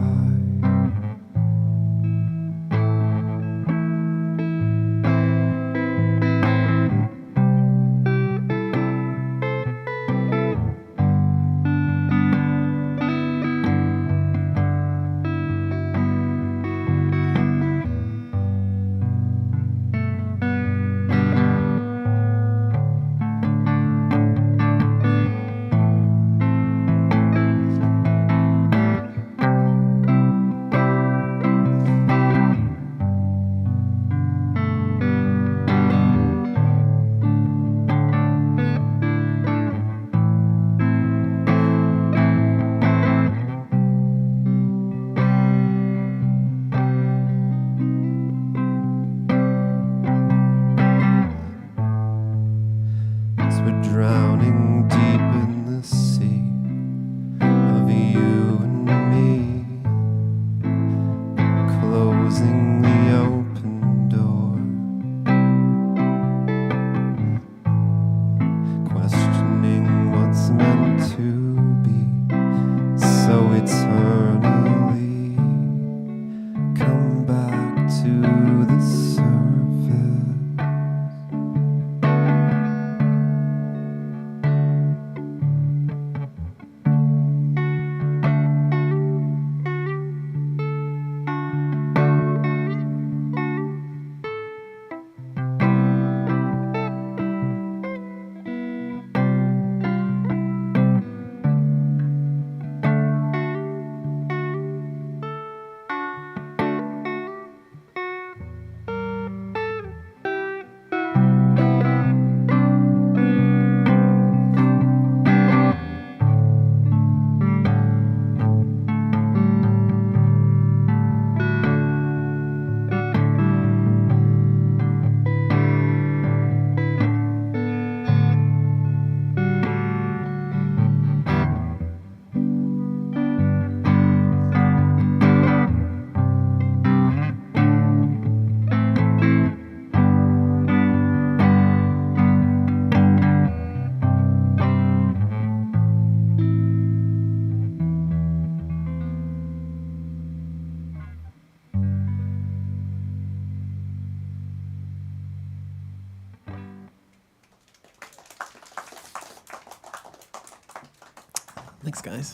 Thanks, guys.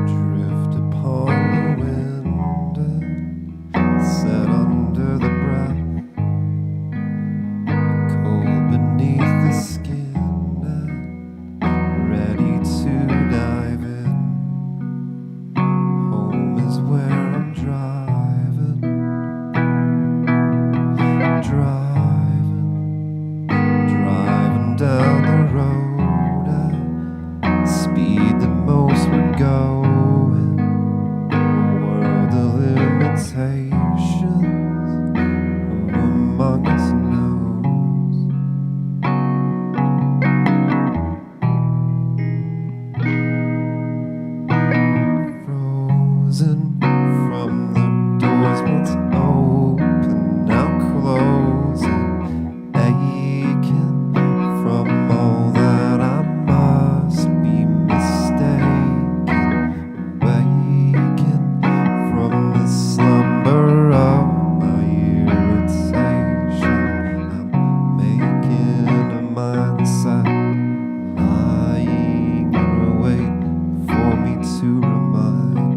Drift upon the wind and set under the breath, cold beneath the skin and ready to dive in. Home is where I'm driving, driving down the road at speed that most would go. World of limitations, who among us knows? Frozen from the doors once open, now closing, aching from all that I must be mistaken, waking from the slumber of my irritation. I'm making a mindset, lying in wait for me to remind.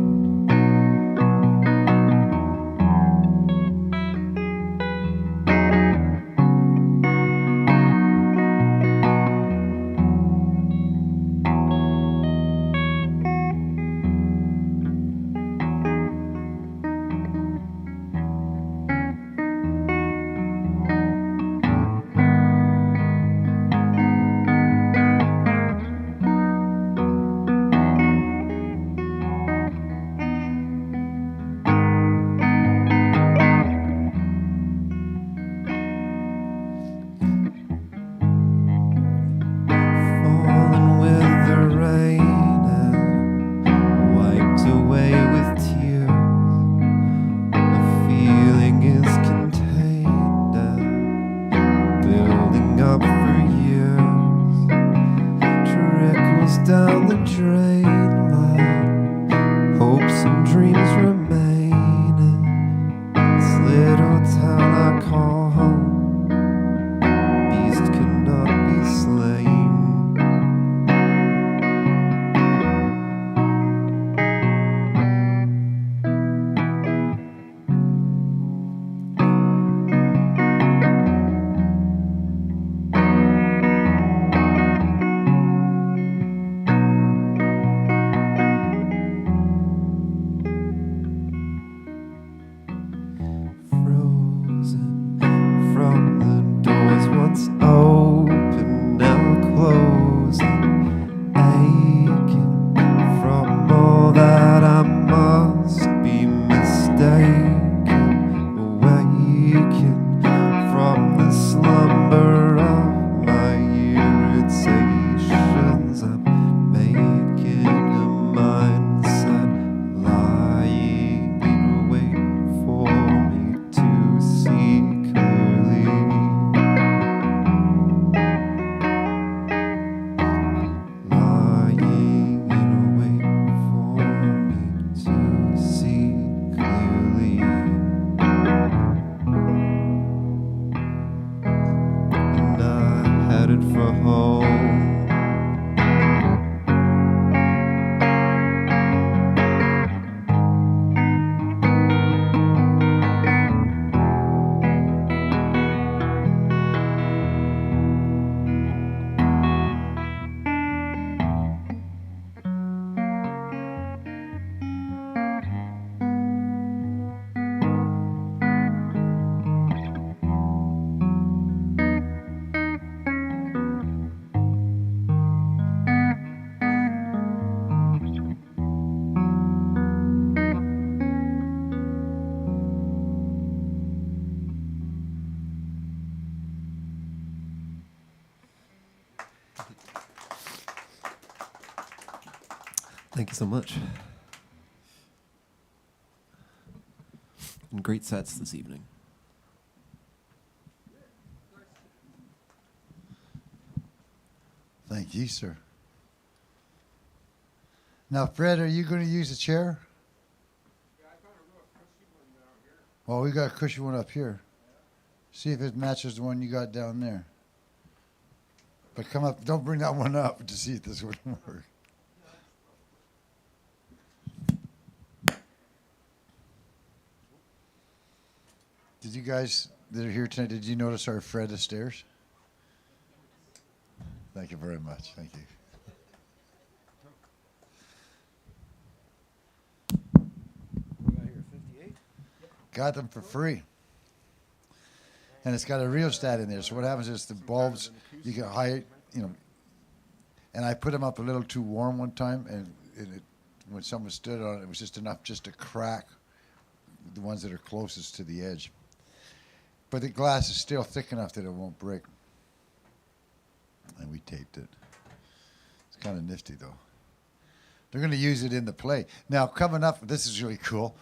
Falling with the rain and wiped away with tears. The feeling is contained and building up for years. Trickles down the drain like hopes and dreams remaining. This little town I call home, beast cannot be slain. Thank you so much. And great sets this evening. Thank you, sir. Now, Fred, are you going to use a chair? Yeah, I got a real cushy one down here. Well, we got a cushy one up here. See if it matches the one you got down there. But come up, don't bring that one up to see if this would work. Did you guys that are here tonight, did you notice our Fred Astaire's? Thank you very much. Thank you. Got them for free. And it's got a rheostat in there. So what happens is the bulbs, you get high, and I put them up a little too warm one time, and when someone stood on it, it was just enough just to crack the ones that are closest to the edge. But the glass is still thick enough that it won't break. And we taped it. It's kind of nifty, though. They're going to use it in the play. Now, coming up, this is really cool.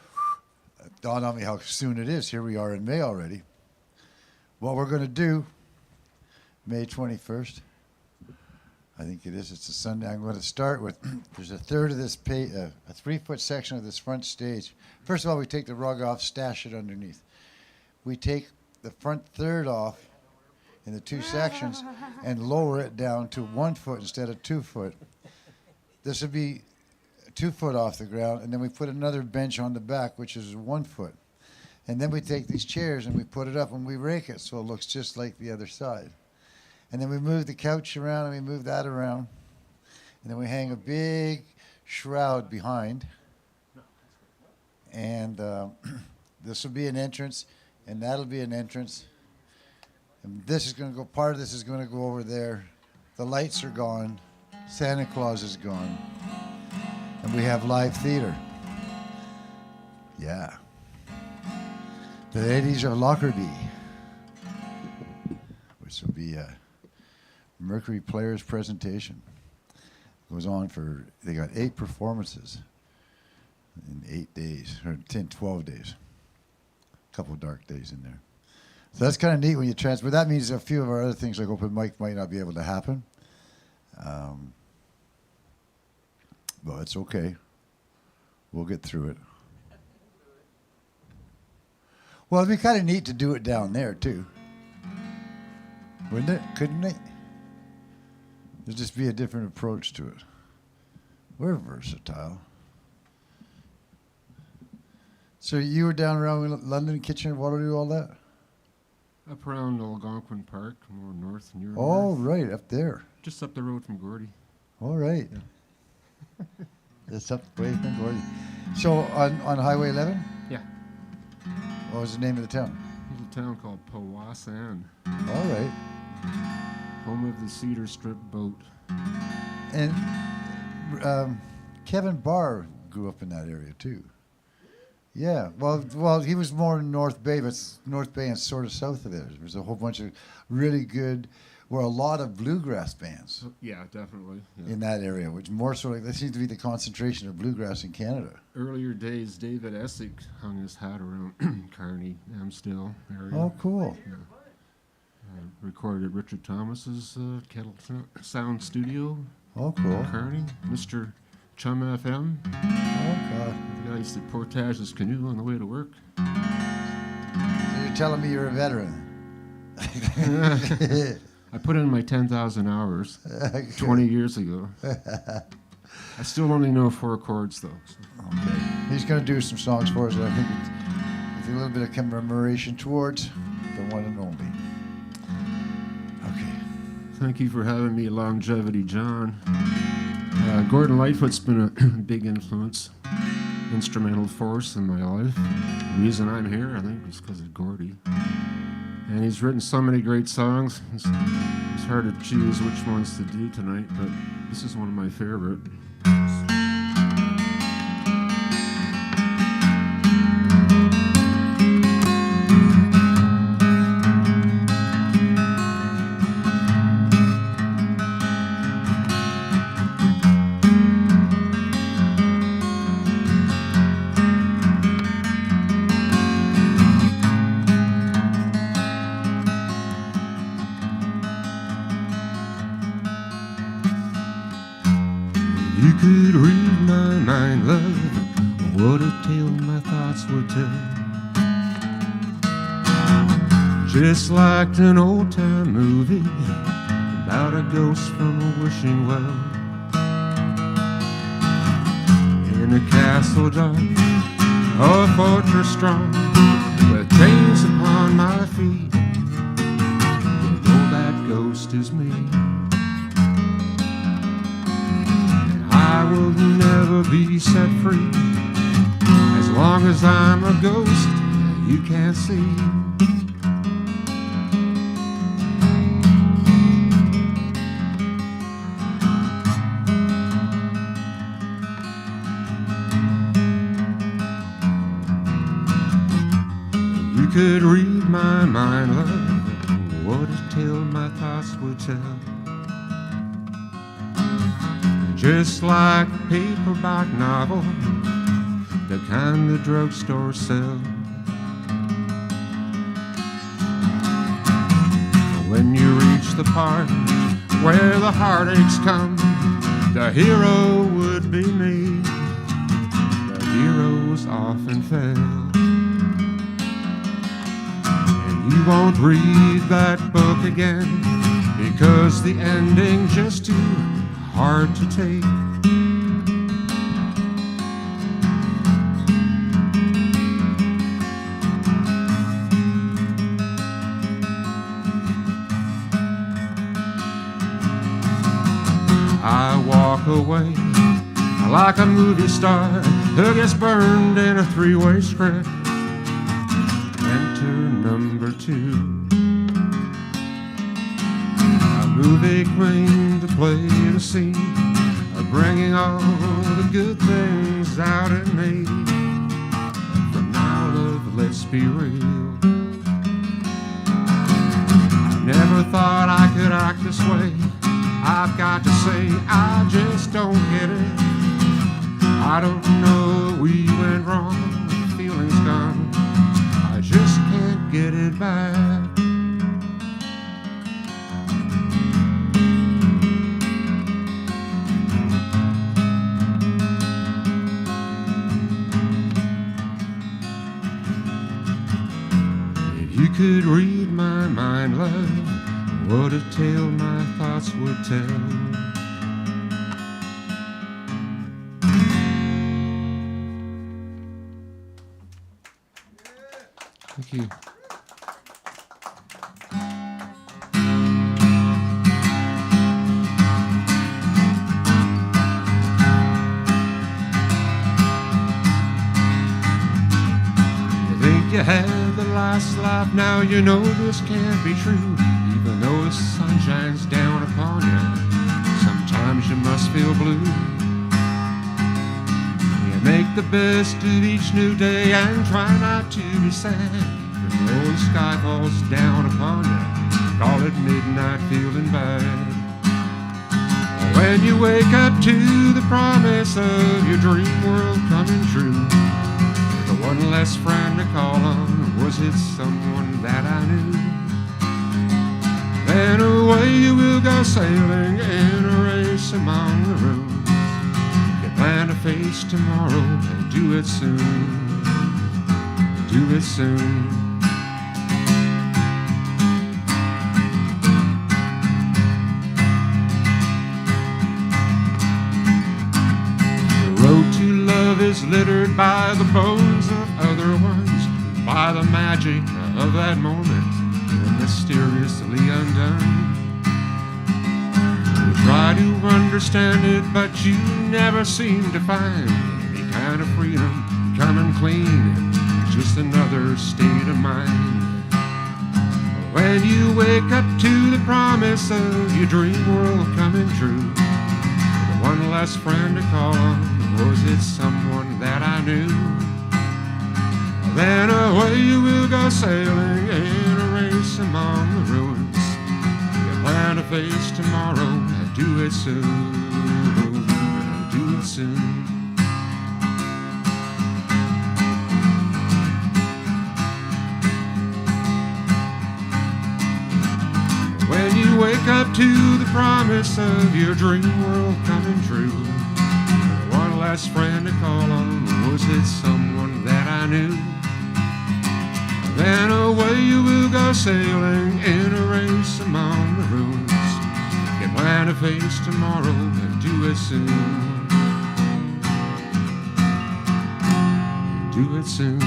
It dawned on me how soon it is. Here we are in May already. What we're going to do, May 21st, I think it is. It's a Sunday. I'm going to start with, there's a third of this, a 3-foot section of this front stage. First of all, we take the rug off, stash it underneath. We take the front third off in the two sections and lower it down to 1 foot instead of 2 foot. This would be 2 foot off the ground, and then we put another bench on the back, which is 1 foot. And then we take these chairs and we put it up and we rake it so it looks just like the other side. And then we move the couch around and we move that around. And then we hang a big shroud behind. And this will be an entrance, and that'll be an entrance. And this is going to go, part of this is going to go over there. The lights are gone. Santa Claus is gone. And we have live theater. Yeah. The Ladies of Lockerbie, which will be a Mercury Players presentation. Goes on for, they got 8 performances in 8 days, or 12 days. A couple of dark days in there. So that's kind of neat when you transfer. That means a few of our other things like open mic might not be able to happen. But it's okay. We'll get through it. Well, it'd be kind of neat to do it down there, too. Wouldn't it? Couldn't it? There'd just be a different approach to it. We're versatile. So you were down around London, Kitchener, Waterloo, all that? Up around Algonquin Park, more north, near Oh, north. right, up there. Just up the road from Gordy. All right. That's up way from Gordy. So on Highway 11? Yeah. What was the name of the town? A little town called Powassan, All right. home of the Cedar Strip boat. And Kevin Barr grew up in that area, too. Yeah, well, he was more in North Bay, but North Bay and sort of south of there. There's a whole bunch of really good, a lot of bluegrass bands Yeah, definitely. Yeah. in that area, which more sort of, that seems to be the concentration of bluegrass in Canada. Earlier days, David Essick hung his hat around Kearney, Amsdale area. Oh, cool. Yeah. Recorded at Richard Thomas's Kettle Sound Studio, Oh, cool. Kearney. Mr. Chum FM. Oh, God. The guy used to portage his canoe on the way to work. So you're telling me you're a veteran? I put in my 10,000 hours 20 years ago. I still only know 4 chords, though. So. Okay. He's going to do some songs for us that I think it's a little bit of commemoration towards the one and only. Okay. Thank you for having me, Longevity John. Gordon Lightfoot's been a big influence, instrumental force in my life. The reason I'm here, I think, is because of Gordy. And he's written so many great songs. It's hard to choose which ones to do tonight, but this is one of my favorite. could read my mind, love, what a tale my thoughts would tell. Just like an old-time movie about a ghost from a wishing well. In a castle dark, or a fortress strong, with chains upon my feet, you know that ghost is me. I will never be set free as long as I'm a ghost you can't see. You could read my mind, love, what a tale my thoughts would tell. Just like a paperback novel, the kind the drugstore sells. When you reach the part where the heartaches come, the hero would be me. The heroes often fail. And you won't read that book again, because the ending just too hard to take. I walk away like a movie star who gets burned in a three-way script. Enter number 2. A movie queen to play the scene of bringing all the good things out in me. From now, love, let's be real. I never thought I could act this way. I've got to say, I just don't get it. I don't know, we went wrong, the feeling's gone. I just can't get it back. If you could read my mind, love, what a tale my thoughts would tell. Thank you. You think you had the last laugh, now you know this can't be true. Even though the sun shines down upon you, sometimes you must feel blue. You make the best of each new day and try not to be sad. Even though the sky falls down upon you, call it midnight feeling bad. When you wake up to the promise of your dream world coming true, the one less friend to call on, was it someone that I knew? Then away you will go sailing in a race among the ruins. You plan to face tomorrow and do it soon. Do it soon. The road to love is littered by the bones of other ones, by the magic of that moment mysteriously undone. You try to understand it, but you never seem to find any kind of freedom coming clean. Just another state of mind. When you wake up to the promise of your dream world coming true, the one less friend to call on, was it someone that I knew? Then away you will go sailing in a race among the ruins. You plan to face tomorrow and do it soon. Do it soon. When you wake up to the promise of your dream world coming true, best friend to call on? Was it someone that I knew? Then away you will go sailing in a race among the ruins. Get plan to face tomorrow and do it soon. Do it soon.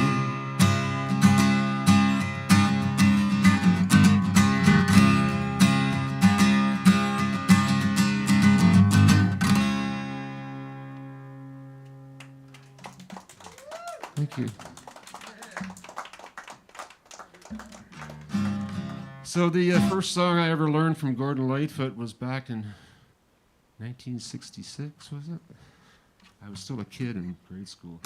Thank you. So the first song I ever learned from Gordon Lightfoot was back in 1966, was it? I was still a kid in grade school.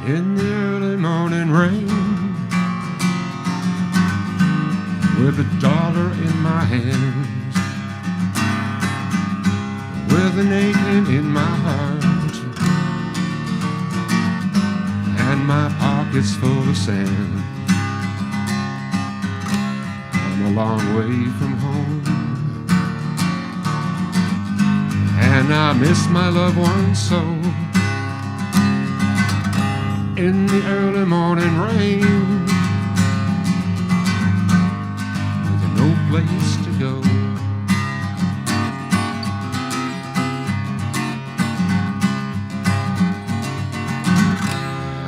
In the early morning rain, with $1 in my hands, with an aching in my heart, and my pockets full of sand. I'm a long way from home, and I miss my loved ones so. In the early morning rain, with no place to go.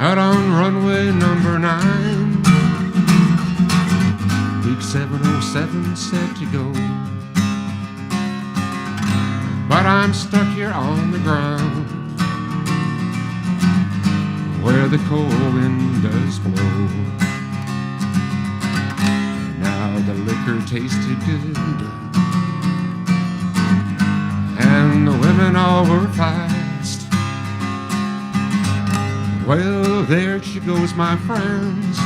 Out on runway number 9, big 707 set to go. But I'm stuck here on the ground, where the cold wind does blow. Now the liquor tasted good, and the women all were fast. Well, there she goes, my friends.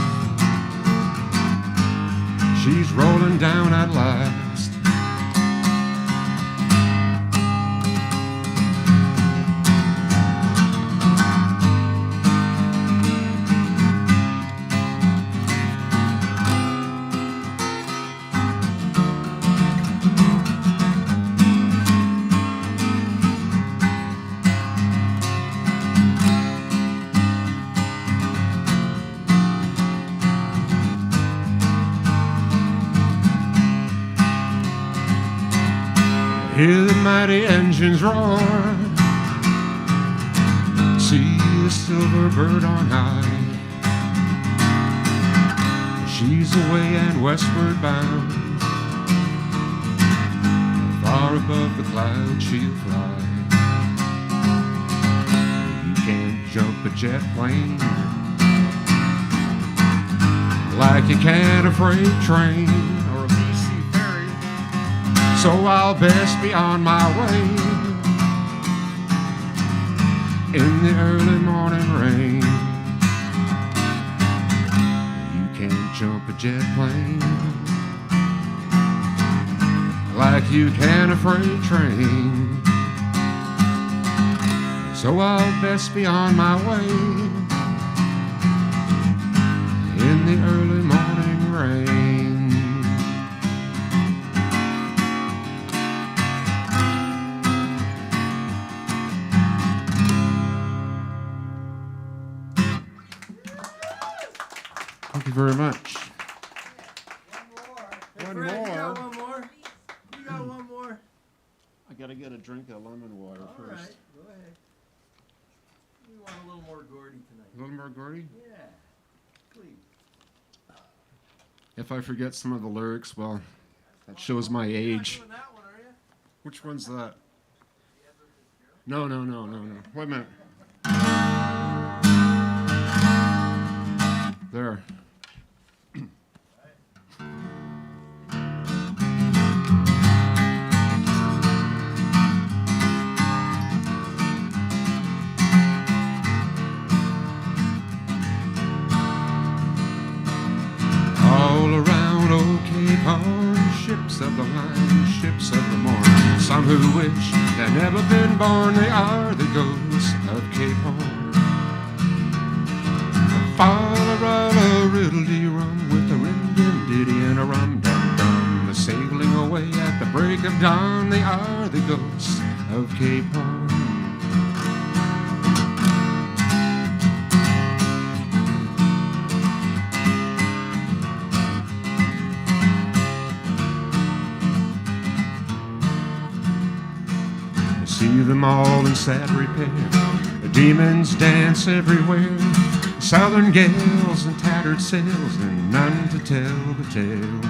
She's rolling down at last. Hear the mighty engines roar, see the silver bird on high. She's away and westward bound, far above the clouds she'll fly. You can't jump a jet plane like you can a freight train. So I'll best be on my way in the early morning rain. You can't jump a jet plane like you can a freight train. So I'll best be on my way in the early morning rain. Thank you very much. One more. You got one more? You got one more? I gotta get a drink of lemon water All first. right, go ahead. We want a little more Gordy tonight. A little more Gordy? Yeah, please. If I forget some of the lyrics, well, that shows my age. You're not doing that one, are you? Which one's that? No. Wait a minute. There. All around Cape Horn, ships of the line, ships of the morn. Some who wish they'd never been born, they are the ghosts of Cape Horn. Fa-la-ra-la, riddle-dee-rum, with a rim-dim-diddy and a rum-dum-dum. The sailing away at the break of dawn, they are the ghosts of Cape Horn. See them all in sad repair. The demons dance everywhere. Southern gales and tattered sails, and none to tell the tale.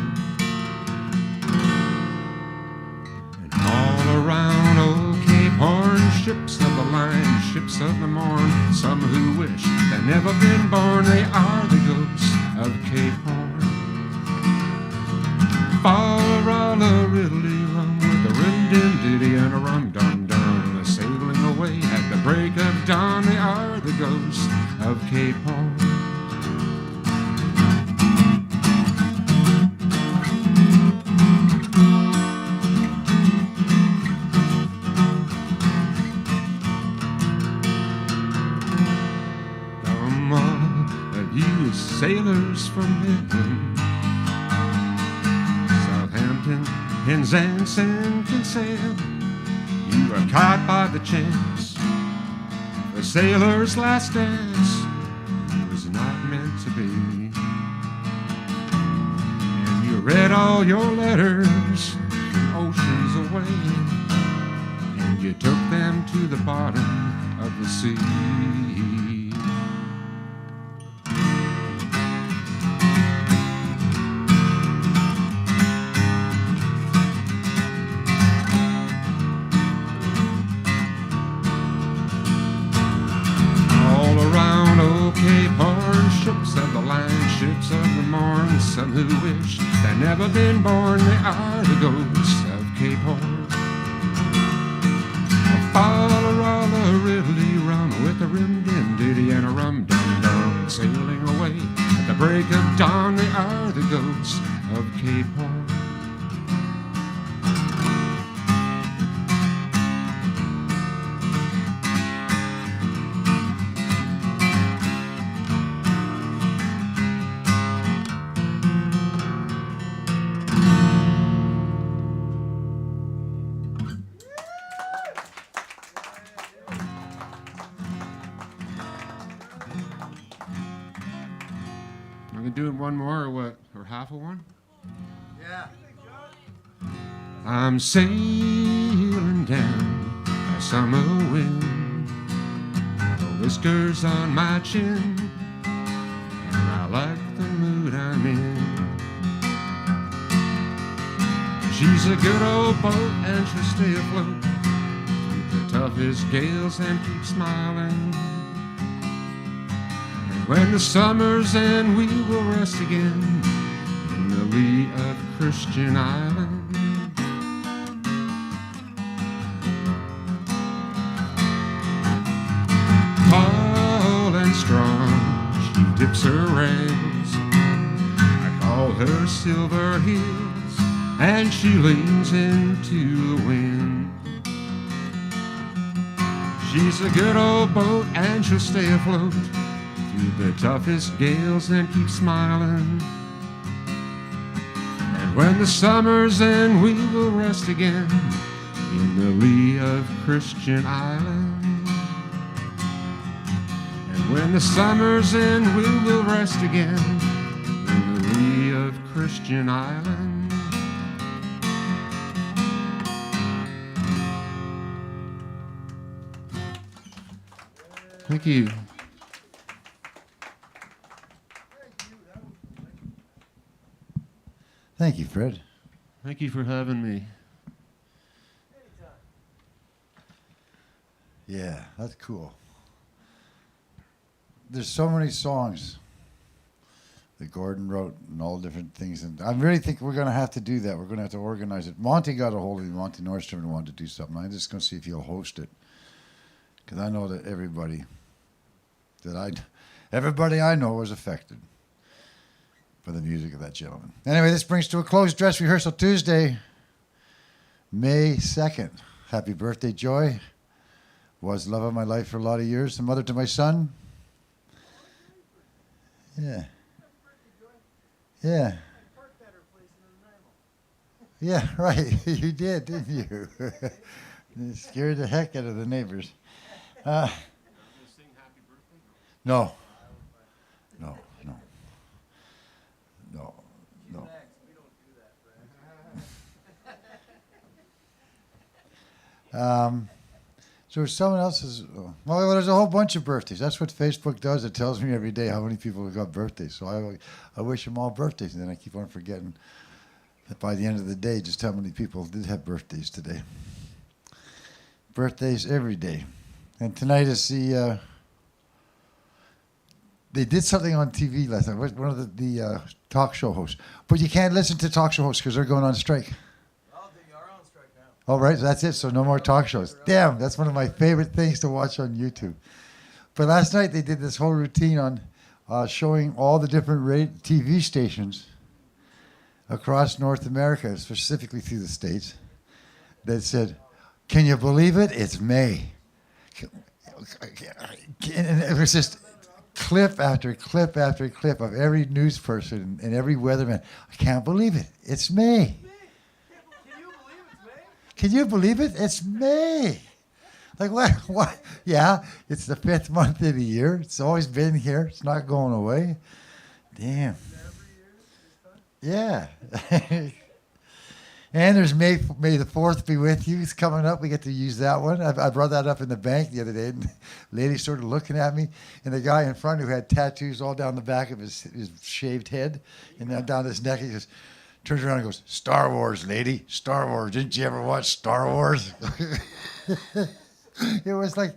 And all around old Cape Horn, ships of the line, ships of the morn. Some who wish they'd never been born, they are the ghosts of Cape Horn. Fa-la-ra-la, riddle-dee-rum, with a rim-dim-diddy and a rum-dum-dum. The sailing away at the break of dawn, they are the ghosts of Cape Horn. Come all of you sailors from Midland, Southampton, Penzance, and Kinsale, you are caught by the chance. The sailor's last dance was not meant to be. And you read all your letters from oceans away, and you took them to the bottom of the sea. Ships of the line, ships of the morn. Some who wish they'd never been born, they are the ghosts of Cape Horn. Fa-la-ra-la, riddle-dee-rum, with a rim-dim-diddy and a rum-dum-dum. Sailing away at the break of dawn, they are the ghosts of Cape Horn. I'm gonna do one more, or what? Or half of one? Yeah. I'm sailing down a summer wind, the whiskers on my chin, and I like the mood I'm in. She's a good old boat and she'll stay afloat through the toughest gales and keep smiling. When the summer's end, we will rest again in the lee of Christian Island. Tall and strong, she dips her rails. I call her Silver Heels, and she leans into the wind. She's a good old boat, and she'll stay afloat the toughest gales and keep smiling. And when the summer's end, we will rest again in the lee of Christian Island. And when the summer's end, we will rest again in the lee of Christian Island. Thank you. Thank you, Fred. Thank you for having me. Yeah, that's cool. There's so many songs that Gordon wrote and all different things. And I really think we're going to have to do that. We're going to have to organize it. Monty got a hold of me, Monty Nordstrom, and wanted to do something. I'm just going to see if he'll host it. Because I know that everybody I know was affected. for the music of that gentleman. Anyway, this brings to a close dress rehearsal Tuesday, May 2nd. Happy birthday, Joy. Was love of my life for a lot of years. The mother to my son. Yeah. Yeah. Yeah, right. You did, didn't you? You scared the heck out of the neighbors. No. No. No. No. No. So someone else's. Well, there's a whole bunch of birthdays. That's what Facebook does. It tells me every day how many people have got birthdays. So I wish them all birthdays, and then I keep on forgetting that by the end of the day, just how many people did have birthdays today. Birthdays every day, and tonight is the. They did something on TV last night. One of the talk show hosts, but you can't listen to talk show hosts because they're going on strike. They are on strike now. All right, so that's it. So no more talk shows. Damn, that's one of my favorite things to watch on YouTube. But last night they did this whole routine on showing all the different TV stations across North America, specifically through the States, that said, "Can you believe it? It's May." And it was just clip after clip after clip of every news person and every weatherman. I can't believe it. It's May. Can you believe it? It's May. Like what? What? Yeah, it's the 5th month of the year. It's always been here. It's not going away. Damn. Yeah. And there's May the 4th be with you. It's coming up. We get to use that one. I brought that up in the bank the other day, and the lady started looking at me, and the guy in front who had tattoos all down the back of his shaved head and then down his neck, he just turns around and goes, "Star Wars, lady, Star Wars. Didn't you ever watch Star Wars?" It was like,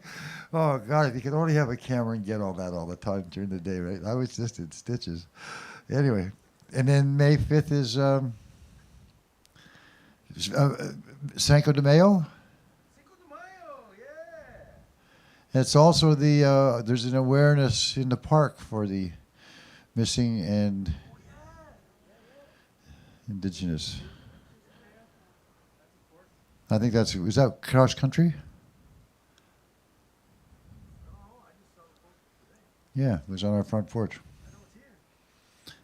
oh, God, if you could only have a camera and get all that all the time during the day, right? I was just in stitches. Anyway, and then May 5th is Cinco de Mayo. It's also there's an awareness in the park for the missing and indigenous. I think was that cross country? Yeah, it was on our front porch.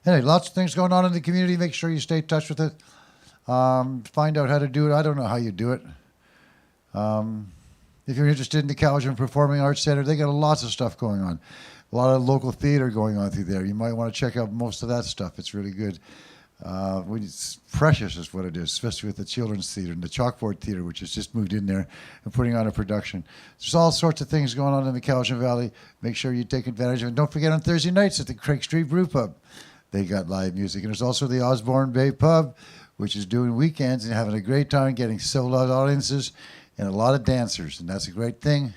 Anyway, lots of things going on in the community. Make sure you stay in touch with it. Find out how to do it. I don't know how you do it. If you're interested in the Cowichan Performing Arts Center, they got lots of stuff going on. A lot of local theater going on through there. You might want to check out most of that stuff. It's really good. It's precious is what it is, especially with the Children's Theater and the Chalkboard Theater, which has just moved in there and putting on a production. There's all sorts of things going on in the Cowichan Valley. Make sure you take advantage of it. Don't forget on Thursday nights at the Craig Street Brew Pub, they got live music. And there's also the Osborne Bay Pub, which is doing weekends and having a great time, getting sold-out audiences and a lot of dancers, and that's a great thing.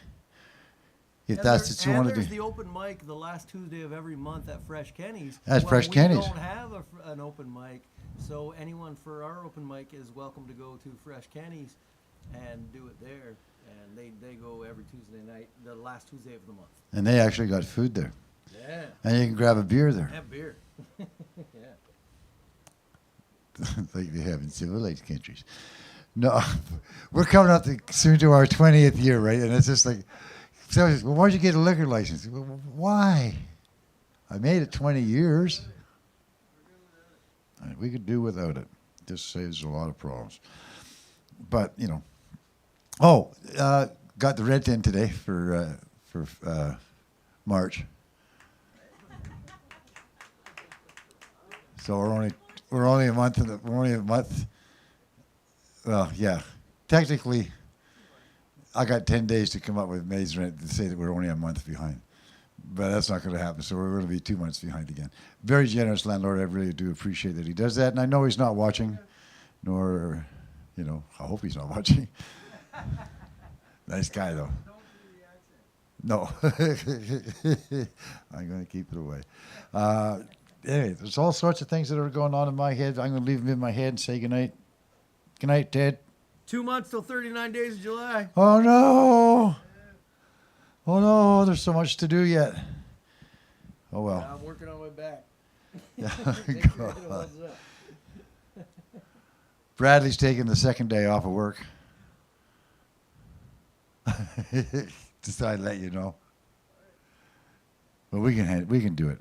If that's what you want to do. There's the open mic the last Tuesday of every month at Fresh Kenny's. At Fresh Kenny's. We don't have an open mic, so anyone for our open mic is welcome to go to Fresh Kenny's and do it there. And they go every Tuesday night, the last Tuesday of the month. And they actually got food there. Yeah. And you can grab a beer there. Have beer. Yeah. Like they have in civilized countries. No, we're coming up soon to our 20th year, right? And it's just like, so, well, why'd you get a liquor license? Well, why? I made it 20 years. We could do without it. Just saves a lot of problems. But, you know. Oh, got the rent in today for March. So we're only a month. Well, yeah. Technically, I got 10 days to come up with May's rent to say that we're only a month behind. But that's not going to happen, so we're going to be 2 months behind again. Very generous landlord. I really do appreciate that he does that. And I know he's not watching, nor, you know, I hope he's not watching. Nice guy, though. No. I'm going to keep it away. Anyway, there's all sorts of things that are going on in my head. I'm going to leave them in my head and say goodnight. Good night, Ted. 2 months till 39 days of July. Oh, no. Oh, no. There's so much to do yet. Oh, well. I'm working on my back. God. Bradley's taking the second day off of work. Just thought I'd let you know. But we can do it.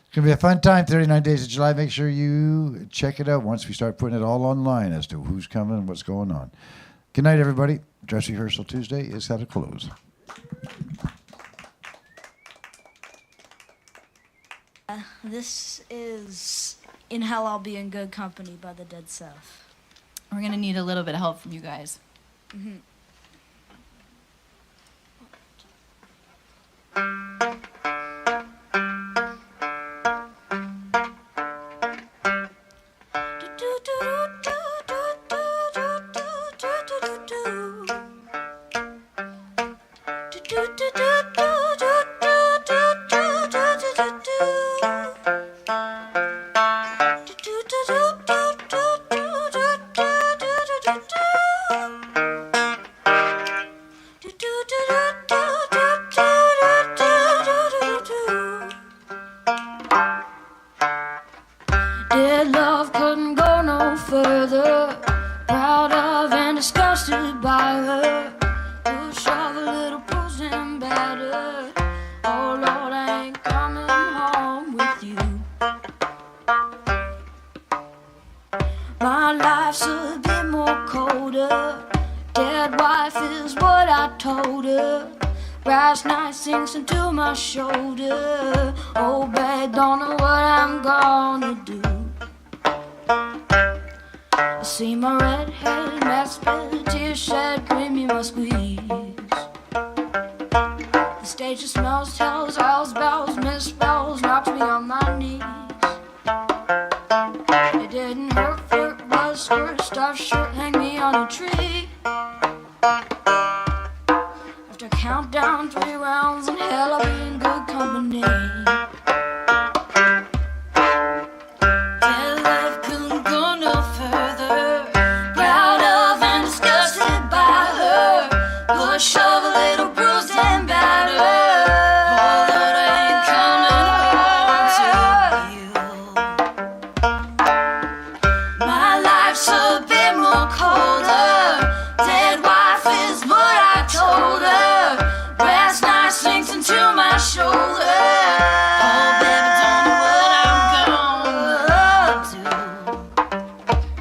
It's going to be a fun time, 39 Days of July. Make sure you check it out once we start putting it all online as to who's coming and what's going on. Good night, everybody. Dress rehearsal Tuesday is at a close. This is In Hell I'll Be in Good Company by the Dead South. We're going to need a little bit of help from you guys. Dead love couldn't go no further. Proud of and disgusted by her. Push off a little bruised and battered. Oh Lord, I ain't coming home with you. My life's a bit more colder. Dead wife is what I told her. Brass knife sinks into my shoulder. Oh babe, don't know what I'm gonna do. I see my red-headed masculine tears shed, creamy my squeeze. The stage just smells, tells, hells, bells, misspells, knocks me on my knees. It didn't hurt, flirt, blood, skirt, stuffed shirt, hang me on a tree. After countdown 3 rounds in hell, I'll be in good company. Dead love couldn't go no further. Proud of and disgusted by her. Push of a little bruised and battered. Oh Lord, I ain't coming home to you. My life's a bit more colder. Dead wife is what I told her. Brass knife sinks into my shoulder. Oh baby, don't know what I'm gonna do.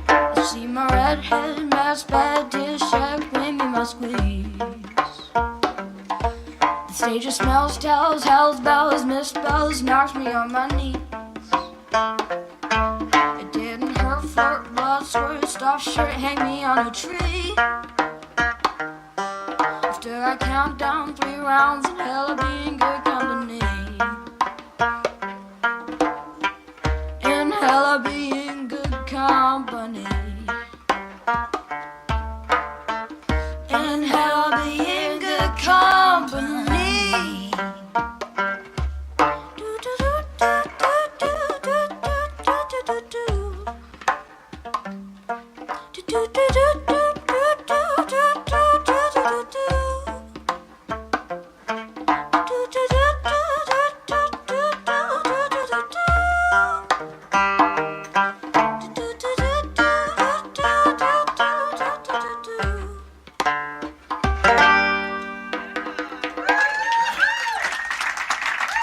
I see my red-headed mask, bad dish, shack, bring me my squeeze. The stage just smells, tells, hells, bells, misspells, knocks me on my knees. It didn't hurt, flirt, blood, squirt, stuffed shirt, hang me on a tree. After I count down 3 rounds in hell, I'll be in good company. In hell, I'll be in good company.